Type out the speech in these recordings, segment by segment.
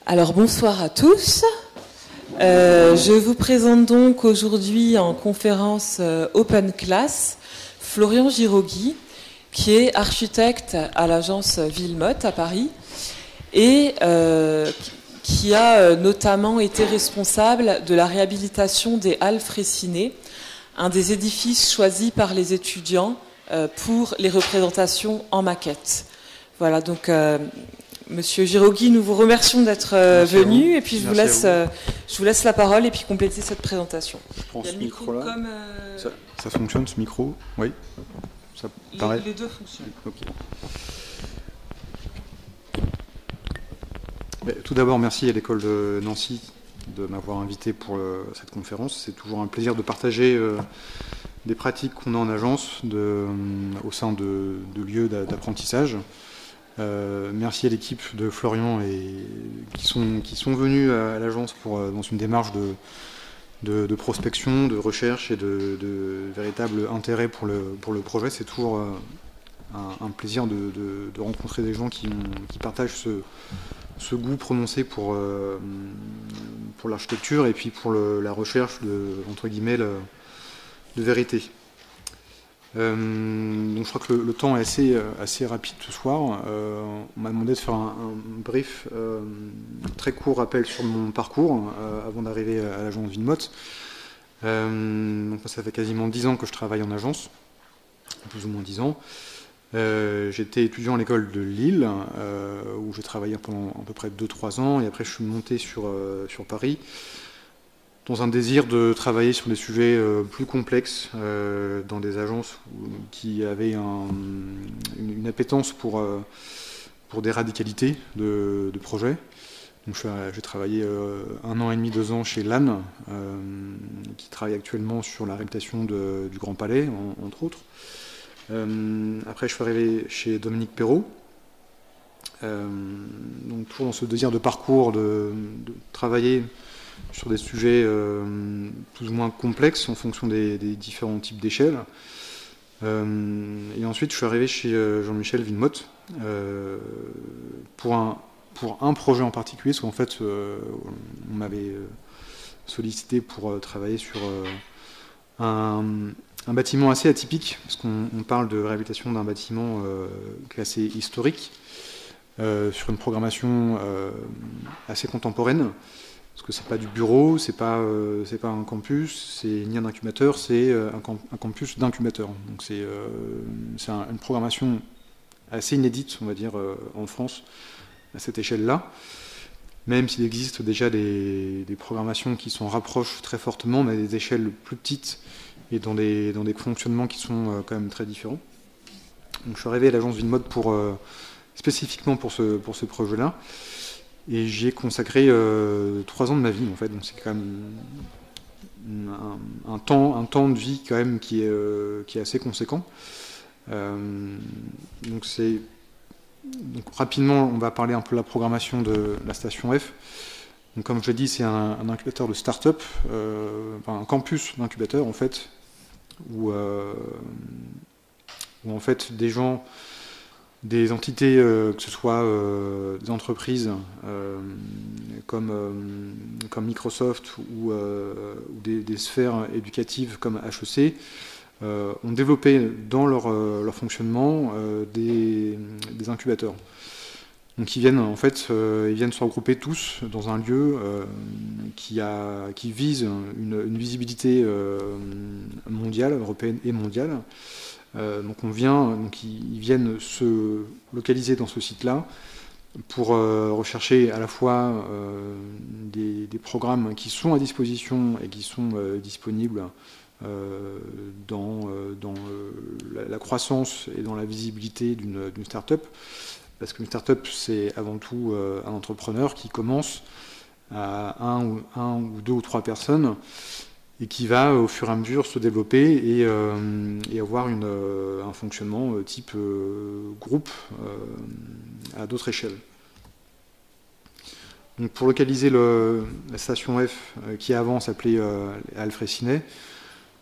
Alors bonsoir à tous. Je vous présente donc aujourd'hui en conférence Open Class Florian Girogui, qui est architecte à l'agence Villemotte à Paris et qui a notamment été responsable de la réhabilitation des Halles Fraissinet, un des édifices choisis par les étudiants pour les représentations en maquette. Voilà, donc Monsieur Girogui, nous vous remercions d'être venu et puis je vous laisse la parole et puis compléter cette présentation. Je prends ce micro-là. Comme ça fonctionne ce micro? Oui. Ça paraît. Les deux fonctionnent. Okay. Tout d'abord, merci à l'école de Nancy de m'avoir invité pour cette conférence. C'est toujours un plaisir de partager des pratiques qu'on a en agence au sein de lieux d'apprentissage. Merci à l'équipe de Florian qui sont venus à l'agence dans une démarche de prospection, de recherche et de véritable intérêt pour le projet. C'est toujours un plaisir de rencontrer des gens qui partagent ce goût prononcé pour l'architecture et puis pour la recherche entre guillemets, de vérité. Donc je crois que le temps est assez rapide ce soir. On m'a demandé de faire un brief très court rappel sur mon parcours avant d'arriver à l'agence Villemotte. Donc ça fait quasiment 10 ans que je travaille en agence, plus ou moins 10 ans. J'étais étudiant à l'école de Lille, où j'ai travaillé pendant à peu près 2-3 ans, et après je suis monté sur Paris, dans un désir de travailler sur des sujets plus complexes, dans des agences qui avaient une appétence pour des radicalités de projets. Donc j'ai travaillé 1 an et demi, 2 ans chez Lannes, qui travaille actuellement sur la réhabilitation du Grand Palais, entre autres. Après je suis arrivé chez Dominique Perrault, donc toujours dans ce désir de parcours, de travailler sur des sujets plus ou moins complexes en fonction des différents types d'échelles. Et ensuite, je suis arrivé chez Jean-Michel Villemotte pour un projet en particulier, parce qu'en fait, on m'avait sollicité pour travailler sur un bâtiment assez atypique, parce qu'on parle de réhabilitation d'un bâtiment classé historique, sur une programmation assez contemporaine. Parce que c'est pas du bureau, c'est pas un campus, c'est ni un incubateur, c'est un campus d'incubateur. Donc c'est une programmation assez inédite, on va dire, en France, à cette échelle-là. Même s'il existe déjà des programmations qui s'en rapprochent très fortement, mais à des échelles plus petites et dans des fonctionnements qui sont quand même très différents. Donc je suis arrivé à l'agence Villemotte spécifiquement pour ce projet-là. Et j'y ai consacré 3 ans de ma vie, en fait. Donc c'est quand même un temps de vie quand même qui est assez conséquent. Donc rapidement, on va parler un peu de la programmation de la station F. Donc comme je l'ai dit, c'est un incubateur de start-up, un campus d'incubateur en fait, où en fait des entités, que ce soit des entreprises comme Microsoft ou des sphères éducatives comme HEC, ont développé dans leur fonctionnement des incubateurs. Donc ils viennent se regrouper tous dans un lieu qui vise une visibilité mondiale, européenne et mondiale. Donc ils viennent se localiser dans ce site-là pour rechercher à la fois des programmes qui sont à disposition et qui sont disponibles dans la croissance et dans la visibilité d'une start-up. Parce qu'une start-up, c'est avant tout un entrepreneur qui commence à 1 ou 2 ou 3 personnes et qui va au fur et à mesure se développer et avoir un fonctionnement type groupe à d'autres échelles. Donc pour localiser la station F qui avant s'appelait Halles Fraissinet,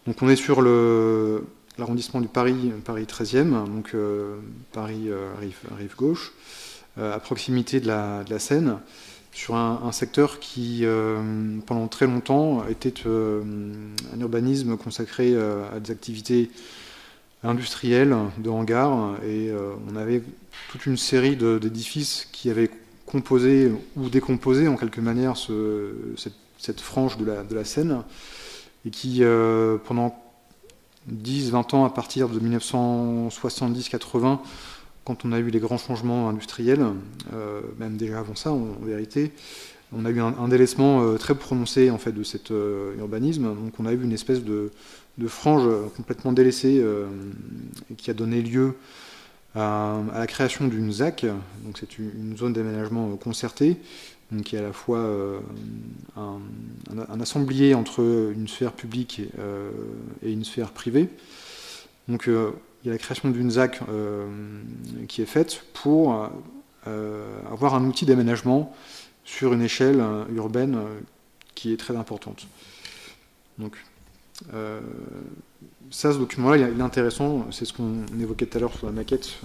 donc on est sur l'arrondissement du Paris 13e, donc Paris rive gauche, à proximité de la Seine. sur un secteur qui, pendant très longtemps, était un urbanisme consacré à des activités industrielles, de hangars, et on avait toute une série d'édifices qui avaient composé ou décomposé en quelque manière cette frange de la Seine, et qui, pendant 10-20 ans, à partir de 1970-80, quand on a eu les grands changements industriels, même déjà avant ça, en vérité, on a eu un délaissement très prononcé en fait, de cet urbanisme. Donc on a eu une espèce de frange complètement délaissée qui a donné lieu à la création d'une ZAC. Donc c'est une zone d'aménagement concertée, donc qui est à la fois un assemblier entre une sphère publique et une sphère privée. Donc il y a la création d'une ZAC qui est faite pour avoir un outil d'aménagement sur une échelle urbaine qui est très importante. Donc ça, ce document-là, il est intéressant, c'est ce qu'on évoquait tout à l'heure sur la maquette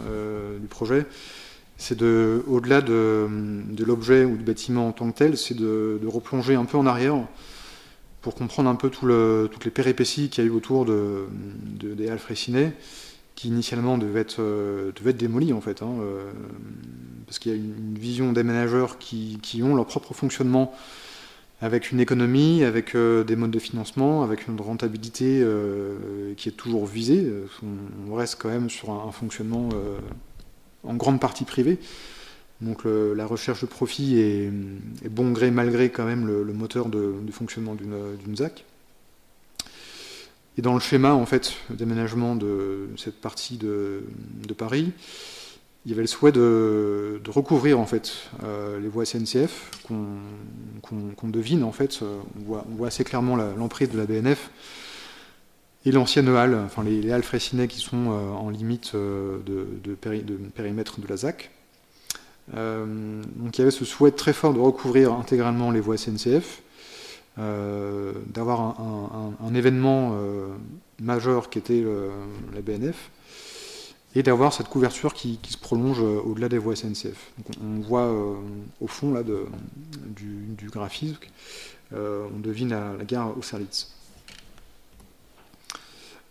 du projet, c'est au-delà de l'objet ou du bâtiment en tant que tel, c'est de replonger un peu en arrière pour comprendre un peu toutes les péripéties qu'il y a eu autour des Halles Fraissinet, qui initialement devaient être démolies en fait, parce qu'il y a une vision d'aménageurs qui ont leur propre fonctionnement avec une économie, avec des modes de financement, avec une rentabilité qui est toujours visée. On reste quand même sur un fonctionnement en grande partie privé. Donc la recherche de profit est bon gré, mal gré quand même le moteur du fonctionnement d'une ZAC. Et dans le schéma en fait, d'aménagement de cette partie de Paris, il y avait le souhait de recouvrir en fait les voies SNCF qu'on devine en fait. On voit assez clairement l'emprise de la BNF et l'ancienne halle, enfin les halles Fraissinet qui sont en limite de périmètre de la ZAC. Donc il y avait ce souhait très fort de recouvrir intégralement les voies SNCF, d'avoir un événement majeur qui était la BNF, et d'avoir cette couverture qui se prolonge au-delà des voies SNCF. Donc on voit au fond là, du graphisme, on devine la gare Austerlitz.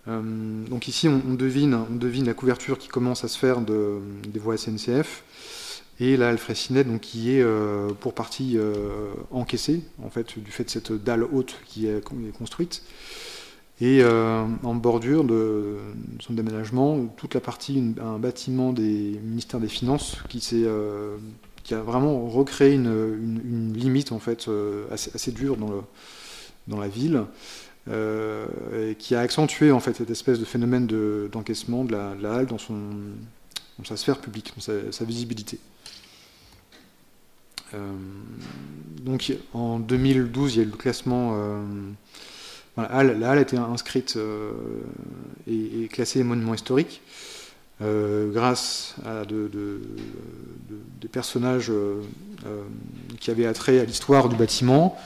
Donc ici on devine la couverture qui commence à se faire des voies SNCF, et la halle Fraissinet donc qui est pour partie encaissée en fait du fait de cette dalle haute qui est construite. Et en bordure de son déménagement, toute la partie, un bâtiment des ministères des Finances qui a vraiment recréé une limite en fait assez dure dans la ville, et qui a accentué en fait cette espèce de phénomène d'encaissement de la halle dans sa sphère publique, dans sa visibilité. Donc en 2012, il y a eu le classement. La halle a été inscrite et classée monument historique grâce à des personnages qui avaient attrait à l'histoire du bâtiment,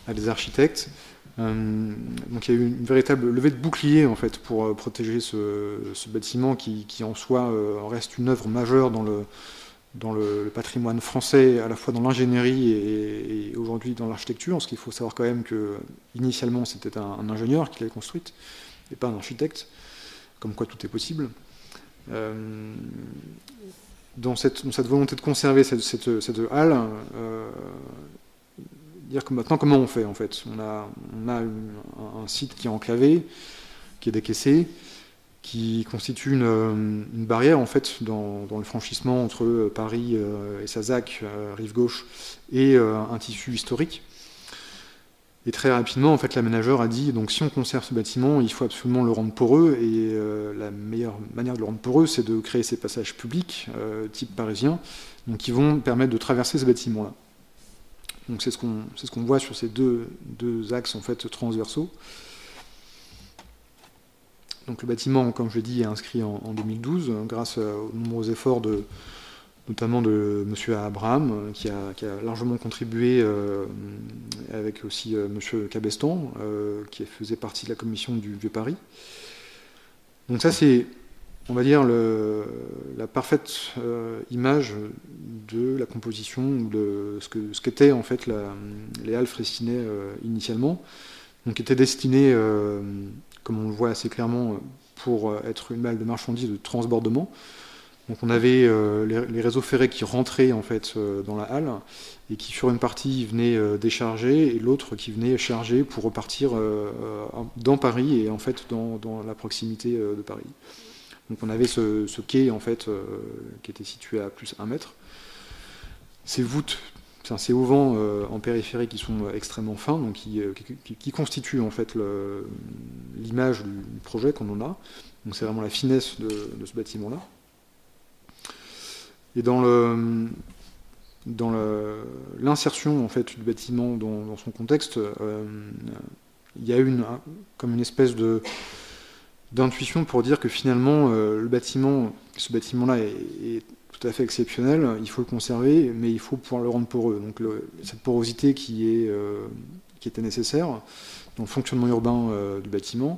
à des architectes. Donc il y a eu une véritable levée de bouclier en fait pour protéger ce bâtiment qui en soi reste une œuvre majeure dans le patrimoine français, à la fois dans l'ingénierie et aujourd'hui dans l'architecture, parce qu'il faut savoir quand même que initialement c'était un ingénieur qui l'avait construite, et pas un architecte, comme quoi tout est possible. Dans cette volonté de conserver cette halle, dire que maintenant comment on fait en fait. On a un site qui est enclavé, qui est décaissé, qui constitue une barrière en fait dans le franchissement entre Paris et sa ZAC, rive gauche, et un tissu historique. Et très rapidement, en fait, l'aménageur a dit donc si on conserve ce bâtiment, il faut absolument le rendre poreux, et la meilleure manière de le rendre poreux, c'est de créer ces passages publics type parisien, donc qui vont permettre de traverser ce bâtiment-là. Donc c'est ce qu'on voit sur ces deux axes en fait transversaux. Donc le bâtiment, comme je l'ai dit, est inscrit en 2012 grâce aux nombreux efforts notamment de M. Abraham, qui a largement contribué avec aussi M. Cabestan, qui faisait partie de la commission du Vieux Paris. Donc ça c'est on va dire, la parfaite image de la composition, de ce qu'étaient en fait les halles Freycinet initialement, donc étaient destinées, comme on le voit assez clairement, pour être une halle de marchandises de transbordement. Donc on avait les réseaux ferrés qui rentraient en fait dans la halle et qui sur une partie venaient décharger et l'autre qui venait charger pour repartir dans Paris et en fait dans la proximité de Paris. Donc on avait ce quai en fait qui était situé à plus 1 mètre. Ces voûtes, ces auvents en périphérie qui sont extrêmement fins, donc qui constituent en fait l'image du projet qu'on en a. Donc c'est vraiment la finesse de ce bâtiment-là. Et dans l'insertion en fait du bâtiment dans son contexte, il y a eu comme une espèce d'intuition pour dire que finalement ce bâtiment-là est tout à fait exceptionnel, il faut le conserver, mais il faut pouvoir le rendre poreux. Donc cette porosité qui était nécessaire dans le fonctionnement urbain du bâtiment,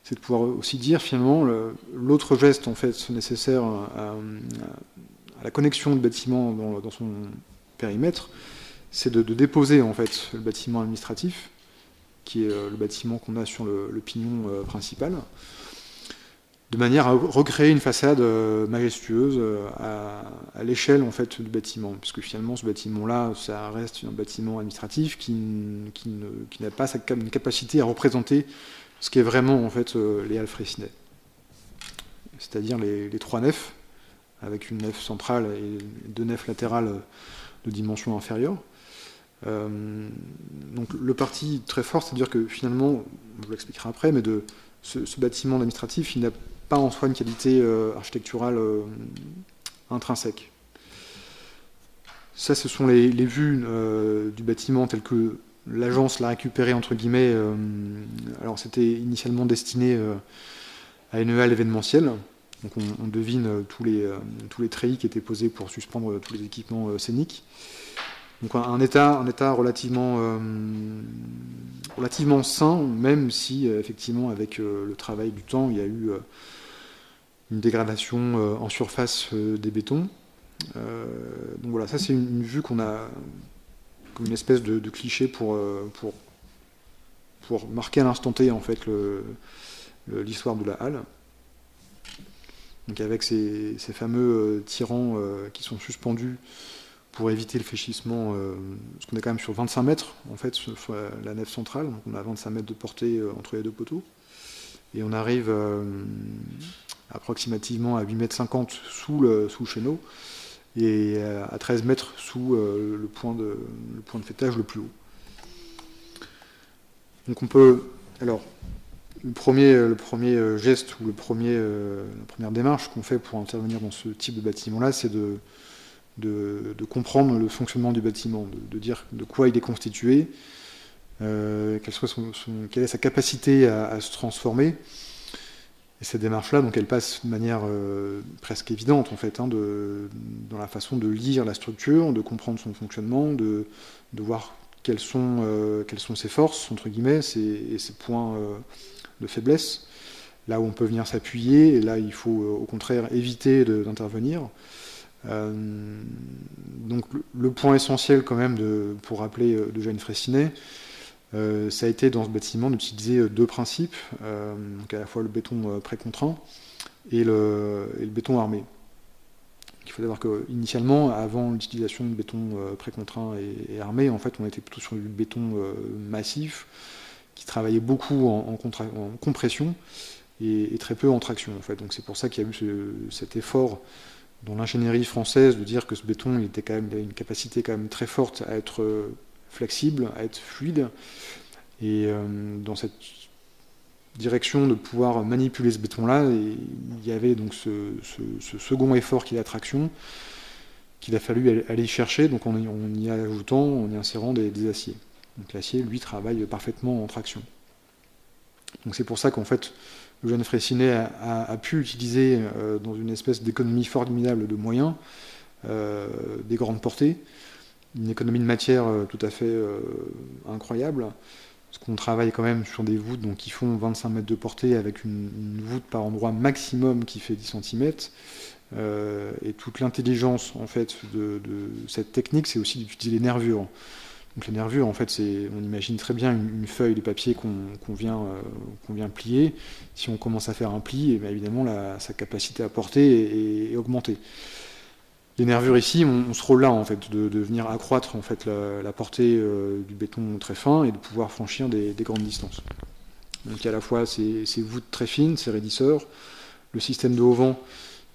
c'est de pouvoir aussi dire finalement l'autre geste en fait nécessaire à la connexion du bâtiment dans son périmètre, c'est de déposer en fait le bâtiment administratif, qui est le bâtiment qu'on a sur le pignon principal, de manière à recréer une façade majestueuse à l'échelle en fait du bâtiment, puisque finalement ce bâtiment-là, ça reste un bâtiment administratif qui n'a pas une capacité à représenter ce qu'est vraiment en fait les halles Freycinet, c'est-à-dire les 3 nefs, avec une nef centrale et 2 nefs latérales de dimension inférieure. Donc le parti très fort, c'est-à-dire que finalement, je vous l'expliquerai après, mais ce bâtiment administratif, il n'a pas en soi une qualité architecturale intrinsèque. Ça, ce sont les vues du bâtiment tel que l'agence l'a récupéré, entre guillemets. Alors c'était initialement destiné à une halle événementielle. Donc on devine tous les treillis qui étaient posés pour suspendre tous les équipements scéniques. Donc un état relativement sain, même si effectivement avec le travail du temps, il y a eu une dégradation en surface des bétons. Donc voilà, ça c'est une vue qu'on a comme une espèce de cliché pour marquer à l'instant T en fait l'histoire de la halle. Donc avec ces fameux tirants qui sont suspendus pour éviter le fléchissement, parce qu'on est quand même sur 25 mètres en fait sur la nef centrale, donc on a 25 mètres de portée entre les 2 poteaux, et on arrive approximativement à 8,50 mètres sous le chéneau, et à 13 mètres sous le point de faîtage le plus haut. Donc on peut... Alors, le premier geste ou la première démarche qu'on fait pour intervenir dans ce type de bâtiment-là, c'est de comprendre le fonctionnement du bâtiment, de dire de quoi il est constitué, quelle est sa capacité à se transformer. Et cette démarche-là, donc, elle passe de manière presque évidente, en fait, dans la façon de lire la structure, de comprendre son fonctionnement, de voir quelles sont ses forces, entre guillemets, et ses points de faiblesse, là où on peut venir s'appuyer, et là il faut au contraire éviter d'intervenir. Donc le point essentiel quand même pour rappeler Eugène Freycinet, ça a été dans ce bâtiment d'utiliser 2 principes, donc à la fois le béton précontraint et le béton armé. Il faut savoir qu'initialement, avant l'utilisation de béton précontraint et armé, en fait on était plutôt sur du béton massif, qui travaillait beaucoup en compression et très peu en traction, en fait. Donc c'est pour ça qu'il y a eu cet effort dans l'ingénierie française de dire que ce béton il avait une capacité quand même très forte à être flexible, à être fluide, et dans cette direction de pouvoir manipuler ce béton-là, il y avait donc ce second effort qui est la traction, qu'il a fallu aller chercher, donc en y ajoutant, en y insérant des aciers. Donc l'acier, lui, travaille parfaitement en traction. Donc c'est pour ça qu'en fait, Eugène Freycinet a pu utiliser, dans une espèce d'économie formidable de moyens, des grandes portées, une économie de matière tout à fait incroyable, parce qu'on travaille quand même sur des voûtes donc, qui font 25 mètres de portée avec une voûte par endroit maximum qui fait 10 cm. Et toute l'intelligence en fait, de cette technique, c'est aussi d'utiliser les nervures. Donc les nervures, en fait, on imagine très bien une feuille de papier qu'on vient plier. Si on commence à faire un pli, évidemment, sa capacité à porter est augmentée. Les nervures ici ont ce rôle-là, en fait, de venir accroître en fait, la portée du béton très fin et de pouvoir franchir des grandes distances. Donc il y a à la fois ces voûtes très fines, ces raidisseurs, le système de haut vent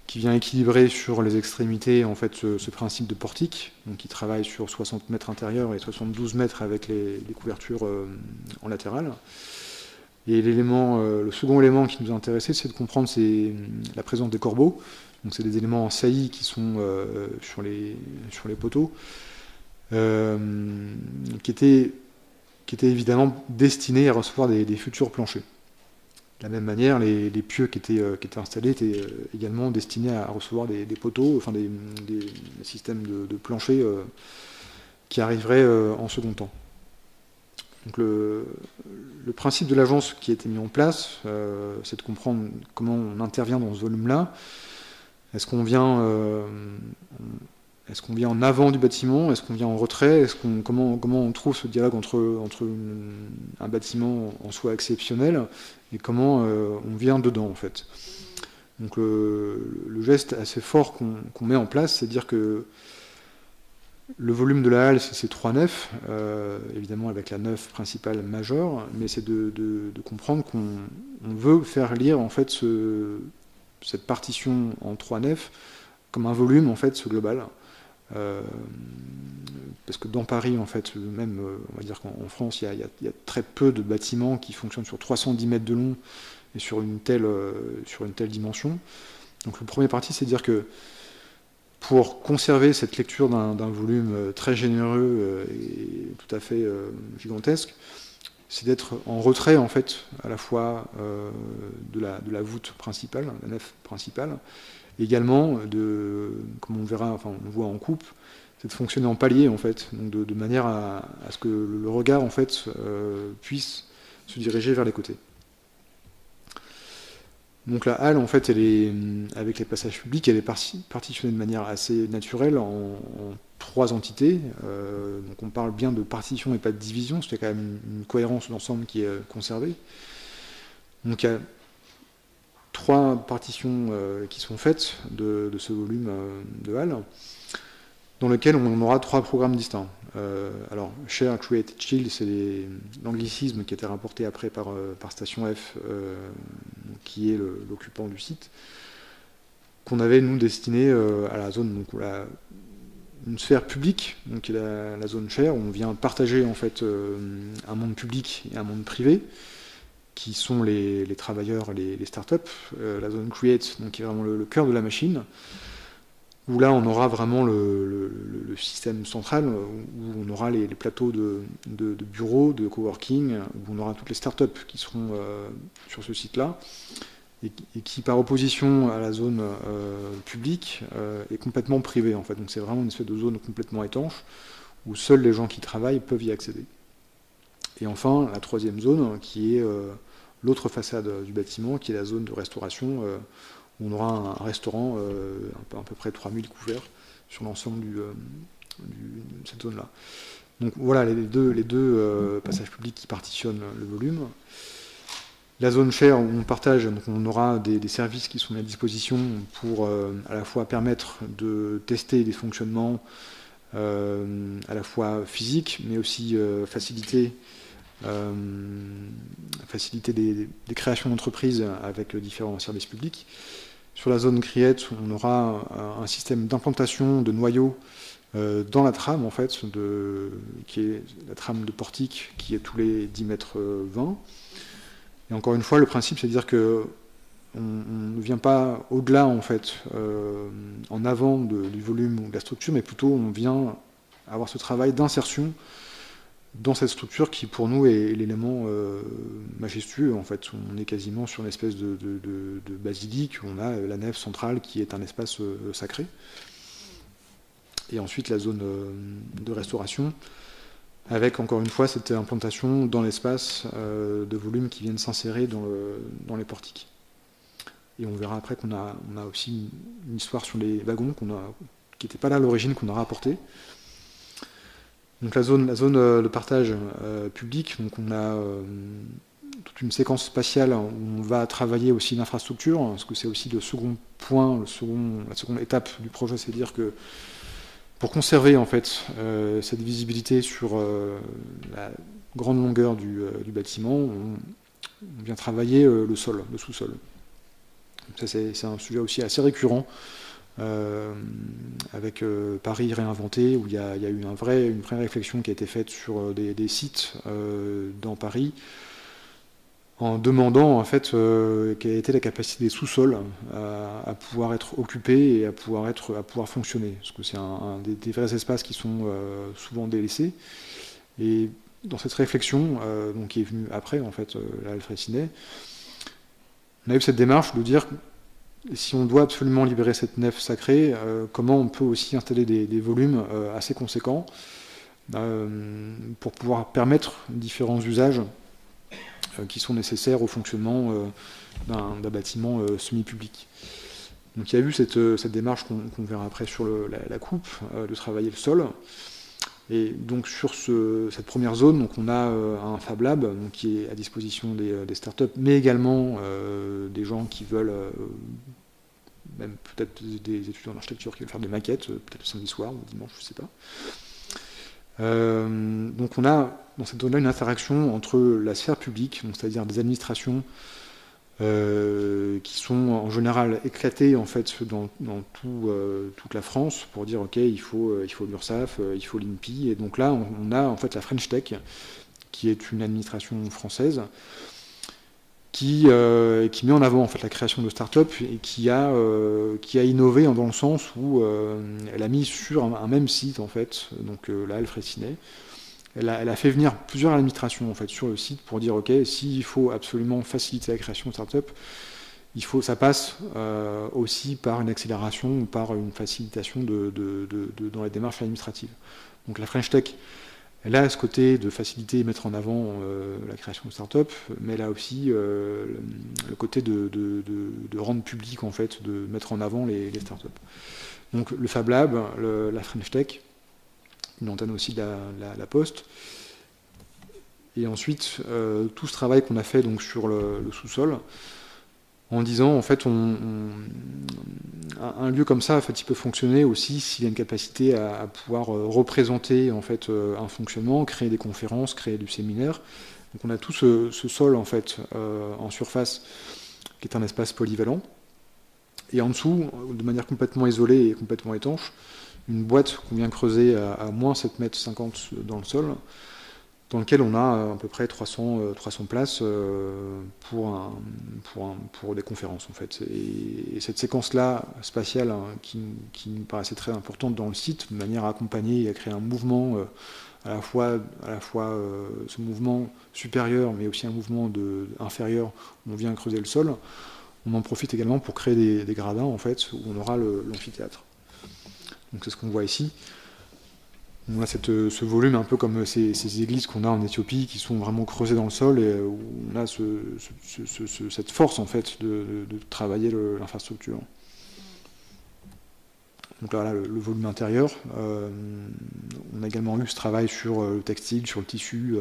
qui vient équilibrer sur les extrémités en fait ce principe de portique, donc qui travaille sur 60 mètres intérieurs et 72 mètres avec les couvertures en latéral. Et le second élément qui nous a intéressé, c'est de comprendre la présence des corbeaux. Donc c'est des éléments en saillie qui sont sur les poteaux, qui étaient évidemment destinés à recevoir des futurs planchers. De la même manière, les pieux qui étaient installés étaient également destinés à recevoir des poteaux, enfin des systèmes de plancher qui arriveraient en second temps. Donc le principe de l'agence qui a été mis en place, c'est de comprendre comment on intervient dans ce volume-là. Est-ce qu'on vient en avant du bâtiment? Est-ce qu'on vient en retrait? Comment on trouve ce dialogue entre un bâtiment en soi exceptionnel et comment on vient dedans en fait? Donc le geste assez fort qu'on met en place, c'est de dire que le volume de la halle, c'est 3 nefs, évidemment avec la nef principale majeure, mais c'est de comprendre qu'on veut faire lire en fait cette partition en 3 nefs comme un volume en fait ce global. Parce que dans Paris, en fait, même, on va dire qu'en France, il y a très peu de bâtiments qui fonctionnent sur 310 mètres de long et sur une telle dimension. Donc le premier parti, c'est de dire que pour conserver cette lecture d'un volume très généreux et tout à fait gigantesque, c'est d'être en retrait, en fait, à la fois de la voûte principale, la nef principale, également comme on verra, enfin on le voit en coupe, c'est de fonctionner en palier en fait, donc de manière à ce que le regard en fait puisse se diriger vers les côtés. Donc la halle en fait, elle est avec les passages publics, elle est partitionnée de manière assez naturelle en 3 entités. Donc on parle bien de partition et pas de division, c'est quand même une cohérence d'ensemble qui est conservée. Donc il y a 3 partitions qui sont faites de ce volume de halle, dans lequel on aura 3 programmes distincts. Alors, Share, Create, Chill, c'est l'anglicisme qui a été rapporté après par Station F, qui est l'occupant du site, qu'on avait, nous, destiné à la zone, donc une sphère publique, donc qui est la zone Share, où on vient partager en fait un monde public et un monde privé, qui sont les travailleurs, les startups, la zone Create, donc qui est vraiment le cœur de la machine, où là on aura vraiment le système central, où on aura les plateaux de bureaux, de coworking, où on aura toutes les startups qui seront sur ce site-là, et qui par opposition à la zone publique est complètement privée en fait. Donc c'est vraiment une espèce de zone complètement étanche, où seuls les gens qui travaillent peuvent y accéder. Et enfin, la 3e zone, qui est l'autre façade du bâtiment, qui est la zone de restauration, où on aura un restaurant à peu près 3000 couverts sur l'ensemble de cette zone-là. Donc voilà les deux passages publics qui partitionnent le volume. La zone share, où on partage, donc on aura des services qui sont mis à disposition pour à la fois permettre de tester des fonctionnements à la fois physiques, mais aussi faciliter des créations d'entreprises avec différents services publics. Sur la zone Create, on aura un système d'implantation de noyaux dans la trame, en fait, qui est la trame de portique, qui est tous les 10 mètres 20. Et encore une fois, le principe, c'est de dire que on ne vient pas au-delà, en fait, en avant du volume ou de la structure, mais plutôt on vient avoir ce travail d'insertion dans cette structure qui, pour nous, est l'élément majestueux. En fait, on est quasiment sur une espèce de basilique où on a la nef centrale qui est un espace sacré. Et ensuite, la zone de restauration, avec encore une fois cette implantation dans l'espace de volumes qui viennent s'insérer dans les portiques. Et on verra après qu'on a aussi une histoire sur les wagons qui n'était pas là à l'origine, qu'on a rapporté. Donc la zone de partage public, donc on a toute une séquence spatiale où on va travailler aussi l'infrastructure, parce que c'est aussi le second point, la seconde étape du projet, c'est dire que pour conserver en fait cette visibilité sur la grande longueur du bâtiment, on vient travailler le sol, le sous-sol. Ça c'est un sujet aussi assez récurrent avec Paris réinventé, où il y a eu une vraie réflexion qui a été faite sur des sites dans Paris, en demandant en fait quelle était la capacité des sous-sols à pouvoir être occupés et à pouvoir fonctionner, parce que c'est des vrais espaces qui sont souvent délaissés. Et dans cette réflexion, donc qui est venue après en fait Alfred Sinet, on a eu cette démarche de dire si on doit absolument libérer cette nef sacrée, comment on peut aussi installer des volumes assez conséquents pour pouvoir permettre différents usages qui sont nécessaires au fonctionnement d'un bâtiment semi-public. Donc il y a eu cette démarche qu'on verra après sur la coupe, de travailler le sol. Et donc sur cette première zone, donc on a un Fab Lab donc, qui est à disposition des startups, mais également des gens qui veulent, même peut-être des étudiants en architecture qui veulent faire des maquettes, peut-être le samedi soir ou dimanche, je ne sais pas. Donc on a dans cette zone-là une interaction entre la sphère publique, c'est-à-dire des administrations qui sont en général éclatées en fait dans toute la France pour dire ok il faut l'URSSAF, il faut l'INPI, et donc là on a en fait la French Tech qui est une administration française qui met en avant en fait la création de start-up et qui a innové dans le sens où elle a mis sur un même site en fait, donc là Alfred Sinet, elle a fait venir plusieurs administrations en fait sur le site pour dire ok, s'il faut absolument faciliter la création de start-up, ça passe aussi par une accélération ou par une facilitation dans les démarches administratives. Donc la French Tech, elle a ce côté de faciliter et mettre en avant la création de start-up, mais elle a aussi le côté de rendre public en fait, de mettre en avant les start-up. Donc le Fab Lab, la French Tech, une antenne aussi de la Poste. Et ensuite, tout ce travail qu'on a fait donc, sur le sous-sol, en disant, en fait, un lieu comme ça, en fait, il peut fonctionner aussi s'il y a une capacité à pouvoir représenter en fait, un fonctionnement, créer des conférences, créer du séminaire. Donc on a tout ce sol en, fait, en surface, qui est un espace polyvalent. Et en dessous, de manière complètement isolée et complètement étanche, une boîte qu'on vient creuser à moins 7,50 mètres dans le sol, dans lequel on a à peu près 300 places pour des conférences en fait. Et cette séquence-là spatiale qui nous paraissait très importante dans le site, de manière à accompagner et à créer un mouvement à la fois ce mouvement supérieur, mais aussi un mouvement inférieur où on vient creuser le sol. On en profite également pour créer des gradins en fait où on aura l'amphithéâtre. Donc c'est ce qu'on voit ici. On a ce volume un peu comme ces églises qu'on a en Éthiopie qui sont vraiment creusées dans le sol et où on a cette force en fait de travailler l'infrastructure. Donc là, le volume intérieur. On a également eu ce travail sur le textile, sur le tissu.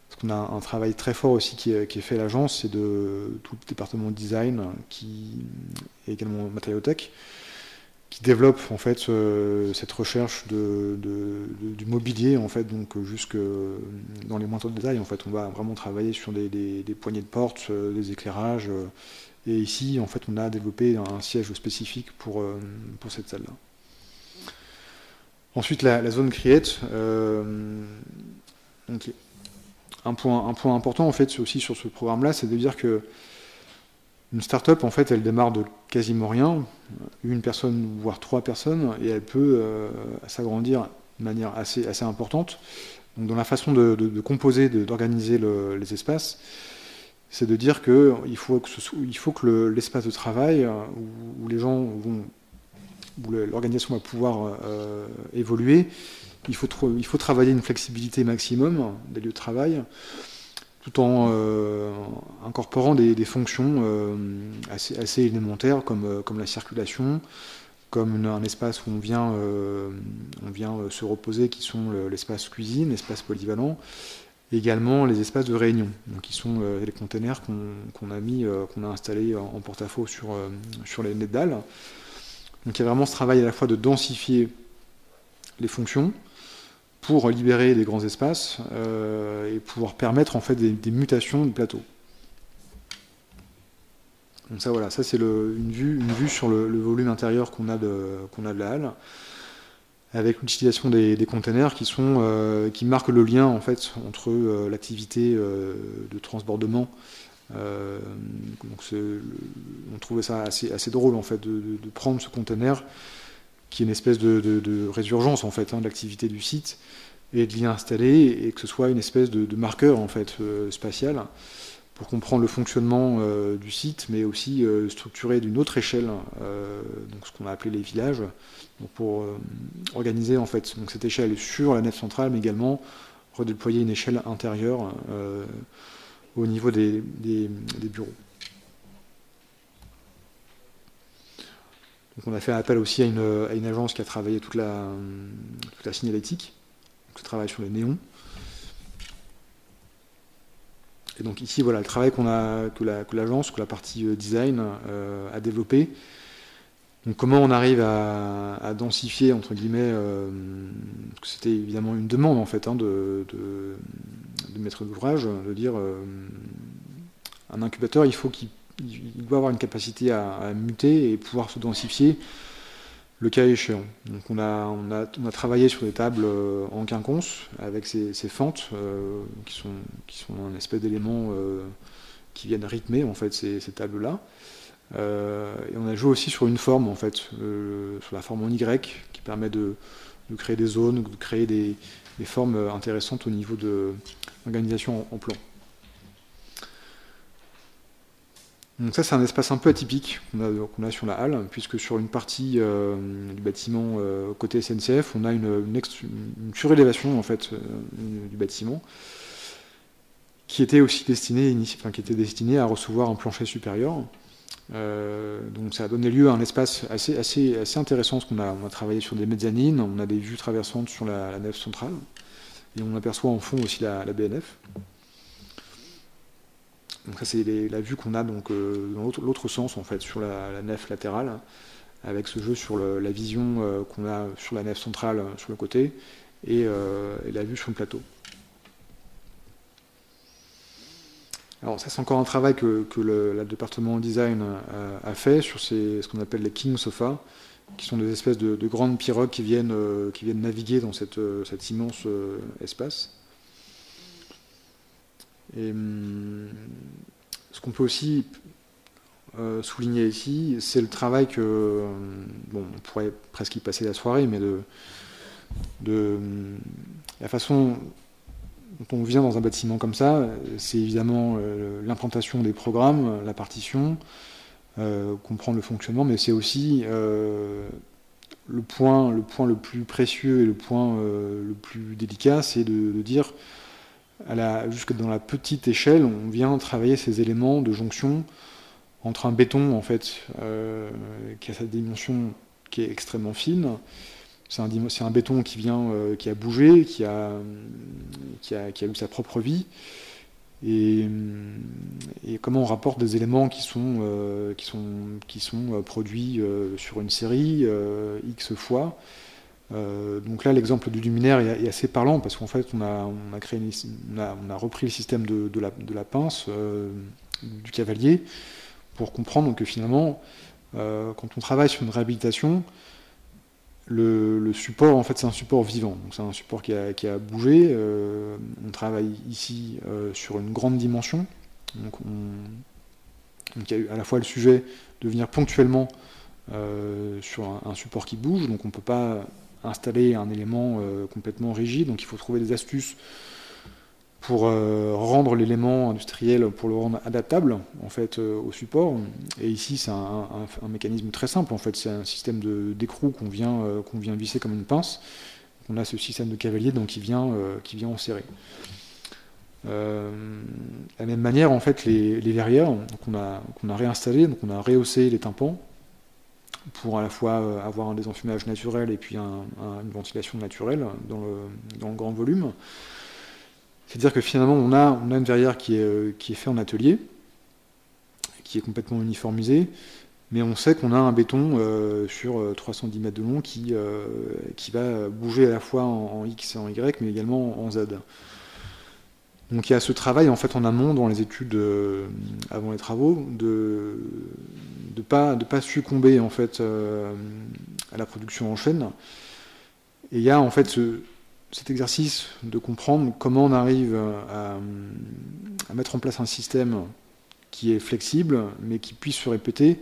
Parce qu'on a un travail très fort aussi qui est fait à l'agence, c'est de tout le département de design et également matériothèque, qui développe en fait cette recherche du mobilier en fait, donc jusque dans les moindres détails. En fait, on va vraiment travailler sur des poignées de porte, des éclairages. Et ici, en fait, on a développé un siège spécifique pour cette salle-là. Ensuite, la zone Create. Donc, un point important en fait aussi sur ce programme-là, c'est de dire que une start-up, en fait, elle démarre de quasiment rien, une personne, voire 3 personnes, et elle peut s'agrandir de manière assez importante. Donc, dans la façon de composer, d'organiser les espaces, c'est de dire qu'il faut que l'espace de travail où les gens vont, où l'organisation va pouvoir évoluer, il faut travailler une flexibilité maximum des lieux de travail, tout en incorporant des fonctions assez élémentaires comme la circulation, comme un espace où on vient se reposer, qui sont l'espace cuisine, l'espace polyvalent, et également les espaces de réunion, donc qui sont les containers qu'on a installés en porte-à-faux sur les dalles. Donc il y a vraiment ce travail à la fois de densifier les fonctions pour libérer des grands espaces et pouvoir permettre en fait des mutations du plateau. Donc ça, voilà, ça c'est une vue sur le volume intérieur qu'on a de la halle, avec l'utilisation des containers qui marquent le lien en fait entre l'activité de transbordement. Donc on trouvait ça assez drôle en fait de prendre ce container qui est une espèce de résurgence en fait de l'activité du site et de l'y installer et que ce soit une espèce de marqueur en fait spatial pour comprendre le fonctionnement du site, mais aussi structuré d'une autre échelle, donc ce qu'on a appelé les villages, donc pour organiser en fait donc cette échelle sur la nef centrale, mais également redéployer une échelle intérieure au niveau des bureaux. Donc on a fait appel aussi à une agence qui a travaillé toute la signalétique, donc qui travaille sur les néons. Et donc ici, voilà, le travail que l'agence, que la partie design a développé. Donc comment on arrive à densifier, entre guillemets, parce que c'était évidemment une demande en fait de maître d'ouvrage, de dire un incubateur, il doit avoir une capacité à muter et pouvoir se densifier le cas échéant. Donc on a travaillé sur des tables en quinconce avec ces fentes qui sont un espèce d'éléments qui viennent rythmer en fait ces tables-là. Et on a joué aussi sur une forme en fait, sur la forme en Y, qui permet de créer des zones, de créer des formes intéressantes au niveau de l'organisation en plan. Donc ça, c'est un espace un peu atypique qu'on a sur la halle, puisque sur une partie du bâtiment côté SNCF, on a une surélévation en fait du bâtiment, qui était aussi destinée à recevoir un plancher supérieur. Donc ça a donné lieu à un espace assez intéressant, parce qu'on a travaillé sur des mezzanines, on a des vues traversantes sur la nef centrale, et on aperçoit en fond aussi la BNF. Donc ça c'est la vue qu'on a donc dans l'autre sens en fait sur la nef latérale, avec ce jeu sur la vision qu'on a sur la nef centrale sur le côté et la vue sur le plateau. Alors ça c'est encore un travail que le département design a fait sur ce qu'on appelle les king sofas, qui sont des espèces de grandes pirogues qui viennent naviguer dans cet immense espace. Et ce qu'on peut aussi souligner ici, c'est le travail on pourrait presque y passer la soirée, mais de la façon dont on vient dans un bâtiment comme ça, c'est évidemment l'implantation des programmes, la partition, comprendre le fonctionnement, mais c'est aussi le point le plus précieux et le point le plus délicat, c'est de dire jusque dans la petite échelle, on vient travailler ces éléments de jonction entre un béton en fait qui a sa dimension qui est extrêmement fine. C'est un béton qui a bougé, qui a eu sa propre vie, et comment on rapporte des éléments qui sont produits sur une série X fois. Donc là, l'exemple du luminaire est assez parlant, parce qu'en fait, on a repris le système de la pince du cavalier pour comprendre que finalement, quand on travaille sur une réhabilitation, le support, en fait, c'est un support vivant. Donc c'est un support qui a bougé. On travaille ici sur une grande dimension. Donc il y a eu à la fois le sujet de venir ponctuellement sur un support qui bouge. Donc on ne peut pas installer un élément complètement rigide, donc il faut trouver des astuces pour rendre l'élément industriel, pour le rendre adaptable en fait au support. Et ici c'est un mécanisme très simple en fait, c'est un système d'écrou qu'on vient visser comme une pince. on a ce système de cavalier donc, qui vient en serrer. De la même manière, en fait, les verrières qu'on a réinstallées, donc on a rehaussé les tympans pour à la fois avoir un désenfumage naturel et puis une ventilation naturelle dans le grand volume. C'est-à-dire que finalement, on a une verrière qui est faite en atelier, qui est complètement uniformisée, mais on sait qu'on a un béton sur 310 mètres de long qui va bouger à la fois en X et en Y, mais également en Z. Donc il y a ce travail en fait en amont dans les études avant les travaux de pas succomber en fait à la production en chaîne. Et il y a en fait cet exercice de comprendre comment on arrive à mettre en place un système qui est flexible mais qui puisse se répéter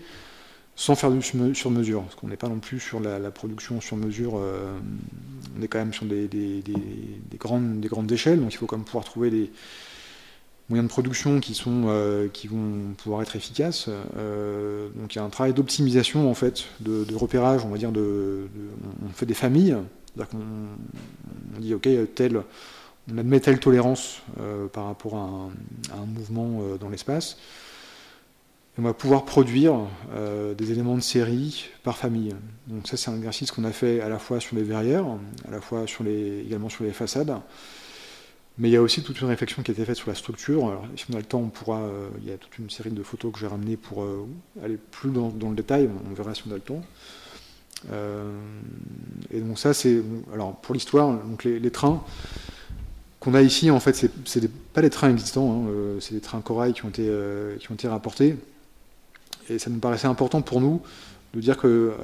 sans faire du sur-mesure, parce qu'on n'est pas non plus sur la production sur-mesure, on est quand même sur des grandes échelles, donc il faut quand même pouvoir trouver des moyens de production qui vont pouvoir être efficaces. Donc il y a un travail d'optimisation en fait, de repérage, on va dire, on fait des familles, c'est-à-dire qu'on dit ok, on admet telle tolérance par rapport à un mouvement dans l'espace. On va pouvoir produire des éléments de série par famille. Donc ça, c'est un exercice qu'on a fait à la fois sur les verrières, à la fois également sur les façades. Mais il y a aussi toute une réflexion qui a été faite sur la structure. Alors, si on a le temps, il y a toute une série de photos que j'ai ramenées pour aller plus dans le détail. On verra si on a le temps. Et donc ça, c'est... Alors, pour l'histoire, donc les trains qu'on a ici, en fait, c'est pas les trains existants. C'est des trains corail qui ont été rapportés. Et ça nous paraissait important pour nous de dire que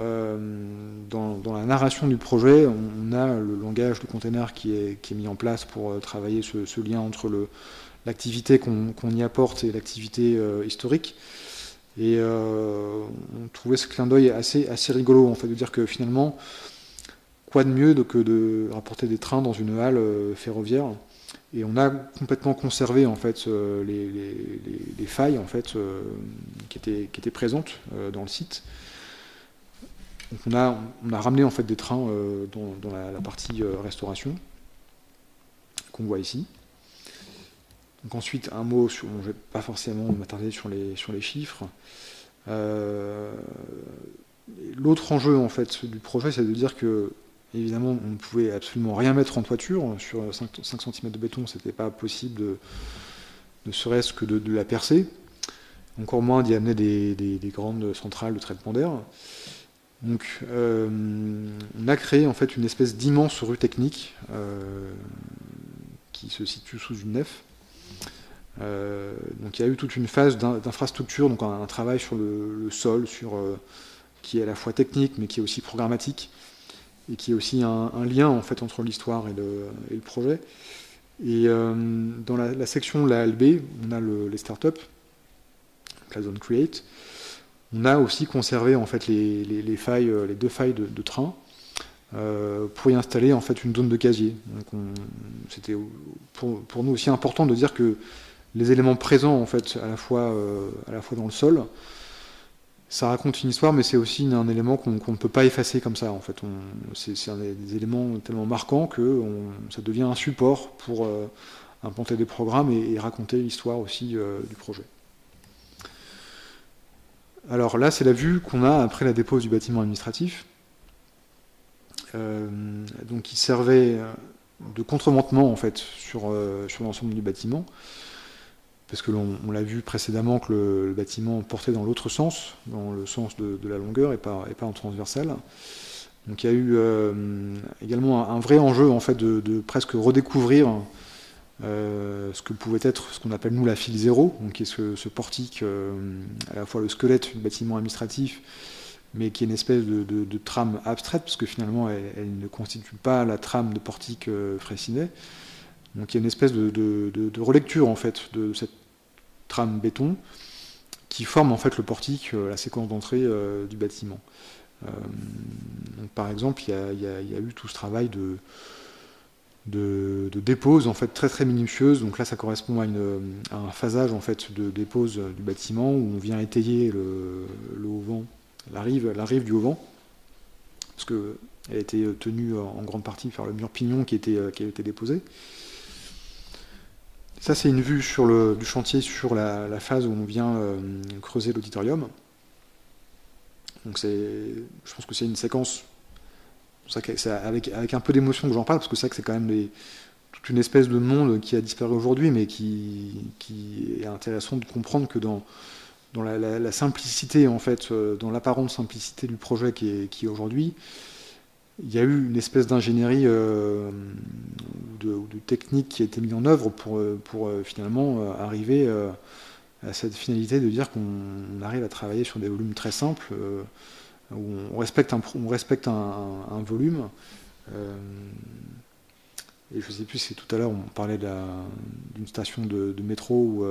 dans la narration du projet, on a le langage du container qui est mis en place pour travailler ce lien entre l'activité qu'on y apporte et l'activité historique. Et on trouvait ce clin d'œil assez rigolo, en fait, de dire que finalement, quoi de mieux que de rapporter des trains dans une halle ferroviaire. Et on a complètement conservé en fait les failles en fait qui étaient présentes dans le site. Donc on a ramené en fait des trains dans la partie restauration qu'on voit ici. Donc ensuite un mot sur, je ne vais pas forcément m'attarder sur les chiffres. L'autre enjeu en fait du projet, c'est de dire que évidemment, on ne pouvait absolument rien mettre en toiture. Sur 5 cm de béton, ce n'était pas possible ne serait-ce que de la percer. Encore moins d'y amener des grandes centrales de traitement d'air. Donc, on a créé en fait une espèce d'immense rue technique qui se situe sous une nef. Donc, il y a eu toute une phase d'infrastructure, donc un travail sur le sol, qui est à la fois technique, mais qui est aussi programmatique. Et qui est aussi un lien en fait entre l'histoire et le projet. Et dans la section la LB, on a les startups, la zone Create. On a aussi conservé en fait les deux failles de train pour y installer en fait une zone de casier. Donc c'était pour nous aussi important de dire que les éléments présents en fait à la fois dans le sol, ça raconte une histoire, mais c'est aussi un élément qu'on ne peut pas effacer comme ça. En fait, c'est un des éléments tellement marquants que ça devient un support pour implanter des programmes et raconter l'histoire aussi du projet. Alors là, c'est la vue qu'on a après la dépose du bâtiment administratif. Donc, il servait de contreventement en fait sur l'ensemble du bâtiment. Parce que on l'a vu précédemment que le bâtiment portait dans l'autre sens, dans le sens de la longueur et pas en transversale. Donc il y a eu également un vrai enjeu en fait de presque redécouvrir ce que pouvait être ce qu'on appelle nous la file zéro, donc qui est ce portique à la fois le squelette du bâtiment administratif, mais qui est une espèce de trame abstraite, parce que finalement elle ne constitue pas la trame de portique Freycinet. Donc il y a une espèce de relecture en fait de cette trame béton qui forme en fait le portique, la séquence d'entrée du bâtiment. Donc, par exemple, il y a eu tout ce travail de dépose en fait très très minutieuse. Donc là, ça correspond à un phasage en fait de dépose du bâtiment où on vient étayer le haut-vent, la rive du haut-vent, parce que Elle a été tenue en grande partie par le mur pignon qui a été déposé. Ça, c'est une vue du chantier sur la phase où on vient creuser l'auditorium. Donc je pense que c'est une séquence avec un peu d'émotion que j'en parle, parce que c'est vrai que c'est quand même toute une espèce de monde qui a disparu aujourd'hui, mais qui est intéressant de comprendre que dans la simplicité, en fait, dans l'apparente simplicité du projet qui est aujourd'hui, il y a eu une espèce d'ingénierie ou de technique qui a été mise en œuvre pour finalement arriver à cette finalité de dire qu'on arrive à travailler sur des volumes très simples, où on respecte un volume. Et je ne sais plus si tout à l'heure on parlait d'une station de métro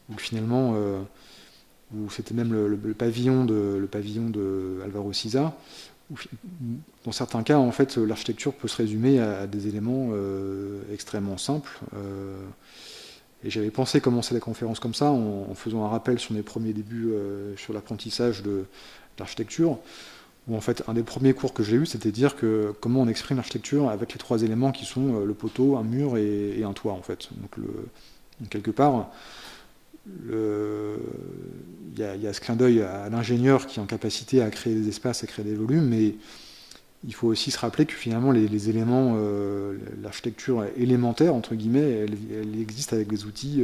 où finalement, où c'était même le pavillon de Alvaro Siza. Dans certains cas, en fait, l'architecture peut se résumer à des éléments extrêmement simples. Et j'avais pensé commencer la conférence comme ça, en faisant un rappel sur mes premiers débuts sur l'apprentissage de l'architecture, où en fait, un des premiers cours que j'ai eu, c'était dire comment on exprime l'architecture avec les 3 éléments qui sont le poteau, un mur et un toit, en fait. Donc, quelque part, il y a ce clin d'œil à l'ingénieur qui est en capacité à créer des espaces, à créer des volumes, mais il faut aussi se rappeler que finalement les éléments, l'architecture élémentaire, entre guillemets, elle existe avec des outils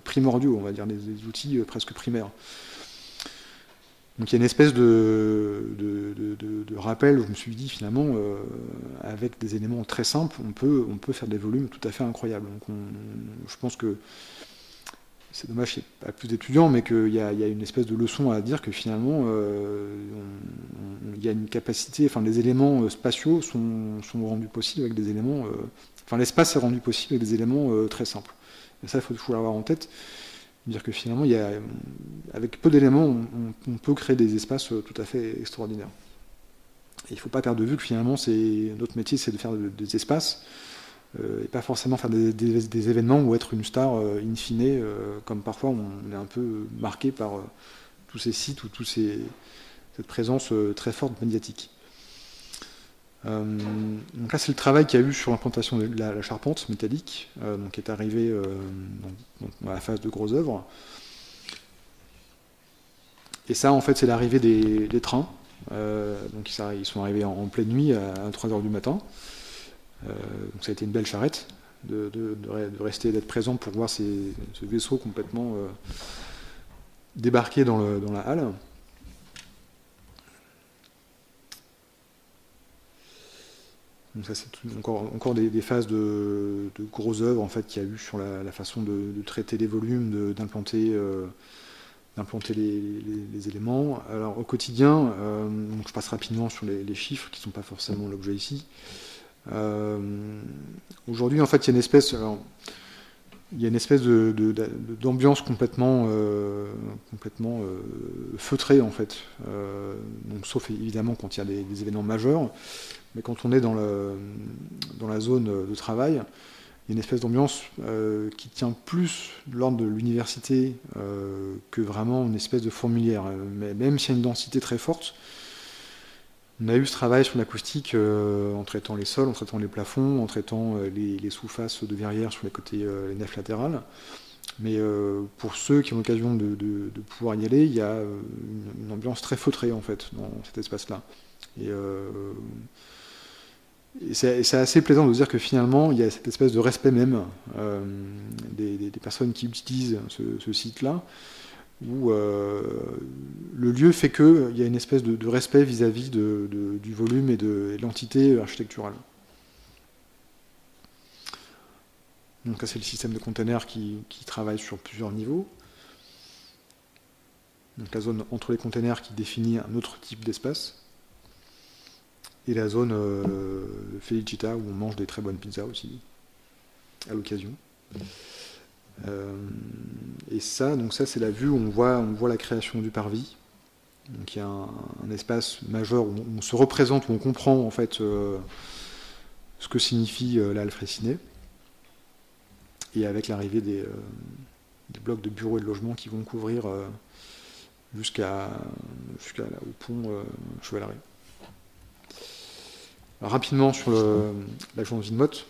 primordiaux, on va dire, des outils presque primaires. Donc il y a une espèce de rappel où je me suis dit finalement, avec des éléments très simples, on peut faire des volumes tout à fait incroyables. Donc je pense que c'est dommage qu'il n'y ait pas plus d'étudiants, mais qu'il y a une espèce de leçon à dire que finalement, il y a une capacité, enfin les éléments spatiaux sont rendus possibles avec des éléments, enfin l'espace est rendu possible avec des éléments très simples. Et ça, il faut toujours l'avoir en tête, dire que finalement, avec peu d'éléments, on peut créer des espaces tout à fait extraordinaires. Et il ne faut pas perdre de vue que finalement, notre métier, c'est de faire des espaces, et pas forcément faire des événements ou être une star in fine, comme parfois on est un peu marqué par tous ces sites ou cette présence très forte médiatique. Donc là, c'est le travail qu'il y a eu sur l'implantation de la charpente métallique, donc qui est arrivée dans la phase de gros œuvres. Et ça, en fait, c'est l'arrivée des trains. Donc ils sont arrivés en pleine nuit à 3h du matin. Donc ça a été une belle charrette d'être présent pour voir ce vaisseau complètement débarquer dans la halle. Donc ça, c'est encore des phases de grosses œuvres en fait, qu'il y a eu sur la façon de traiter les volumes, d'implanter les éléments. Alors au quotidien, donc je passe rapidement sur les chiffres qui ne sont pas forcément l'objet ici. Aujourd'hui, en fait, il y a une espèce d'ambiance complètement feutrée, en fait. Donc, sauf évidemment quand il y a des événements majeurs, mais quand on est dans la zone de travail, il y a une espèce d'ambiance qui tient plus de l'ordre de l'université que vraiment une espèce de fourmilière. Mais même s'il y a une densité très forte, on a eu ce travail sur l'acoustique en traitant les sols, en traitant les plafonds, en traitant les sous-faces de verrières sur les côtés, les nefs latérales. Mais pour ceux qui ont l'occasion de pouvoir y aller, il y a une ambiance très feutrée en fait dans cet espace-là. Et c'est assez plaisant de dire que finalement, il y a cette espèce de respect même des personnes qui utilisent ce site-là, où le lieu fait qu'il y a une espèce de respect vis-à-vis du volume et de l'entité architecturale. Donc ça, c'est le système de containers qui travaille sur plusieurs niveaux. Donc la zone entre les containers qui définit un autre type d'espace. Et la zone Felicita où on mange des très bonnes pizzas aussi, à l'occasion. Et ça, c'est la vue où on voit la création du parvis. Donc il y a un espace majeur où on se représente, où on comprend en fait ce que signifie la halle Freycinet. Et avec l'arrivée des blocs de bureaux et de logements qui vont couvrir jusqu'au pont Chevaleret. Rapidement sur l'agence Vinmote.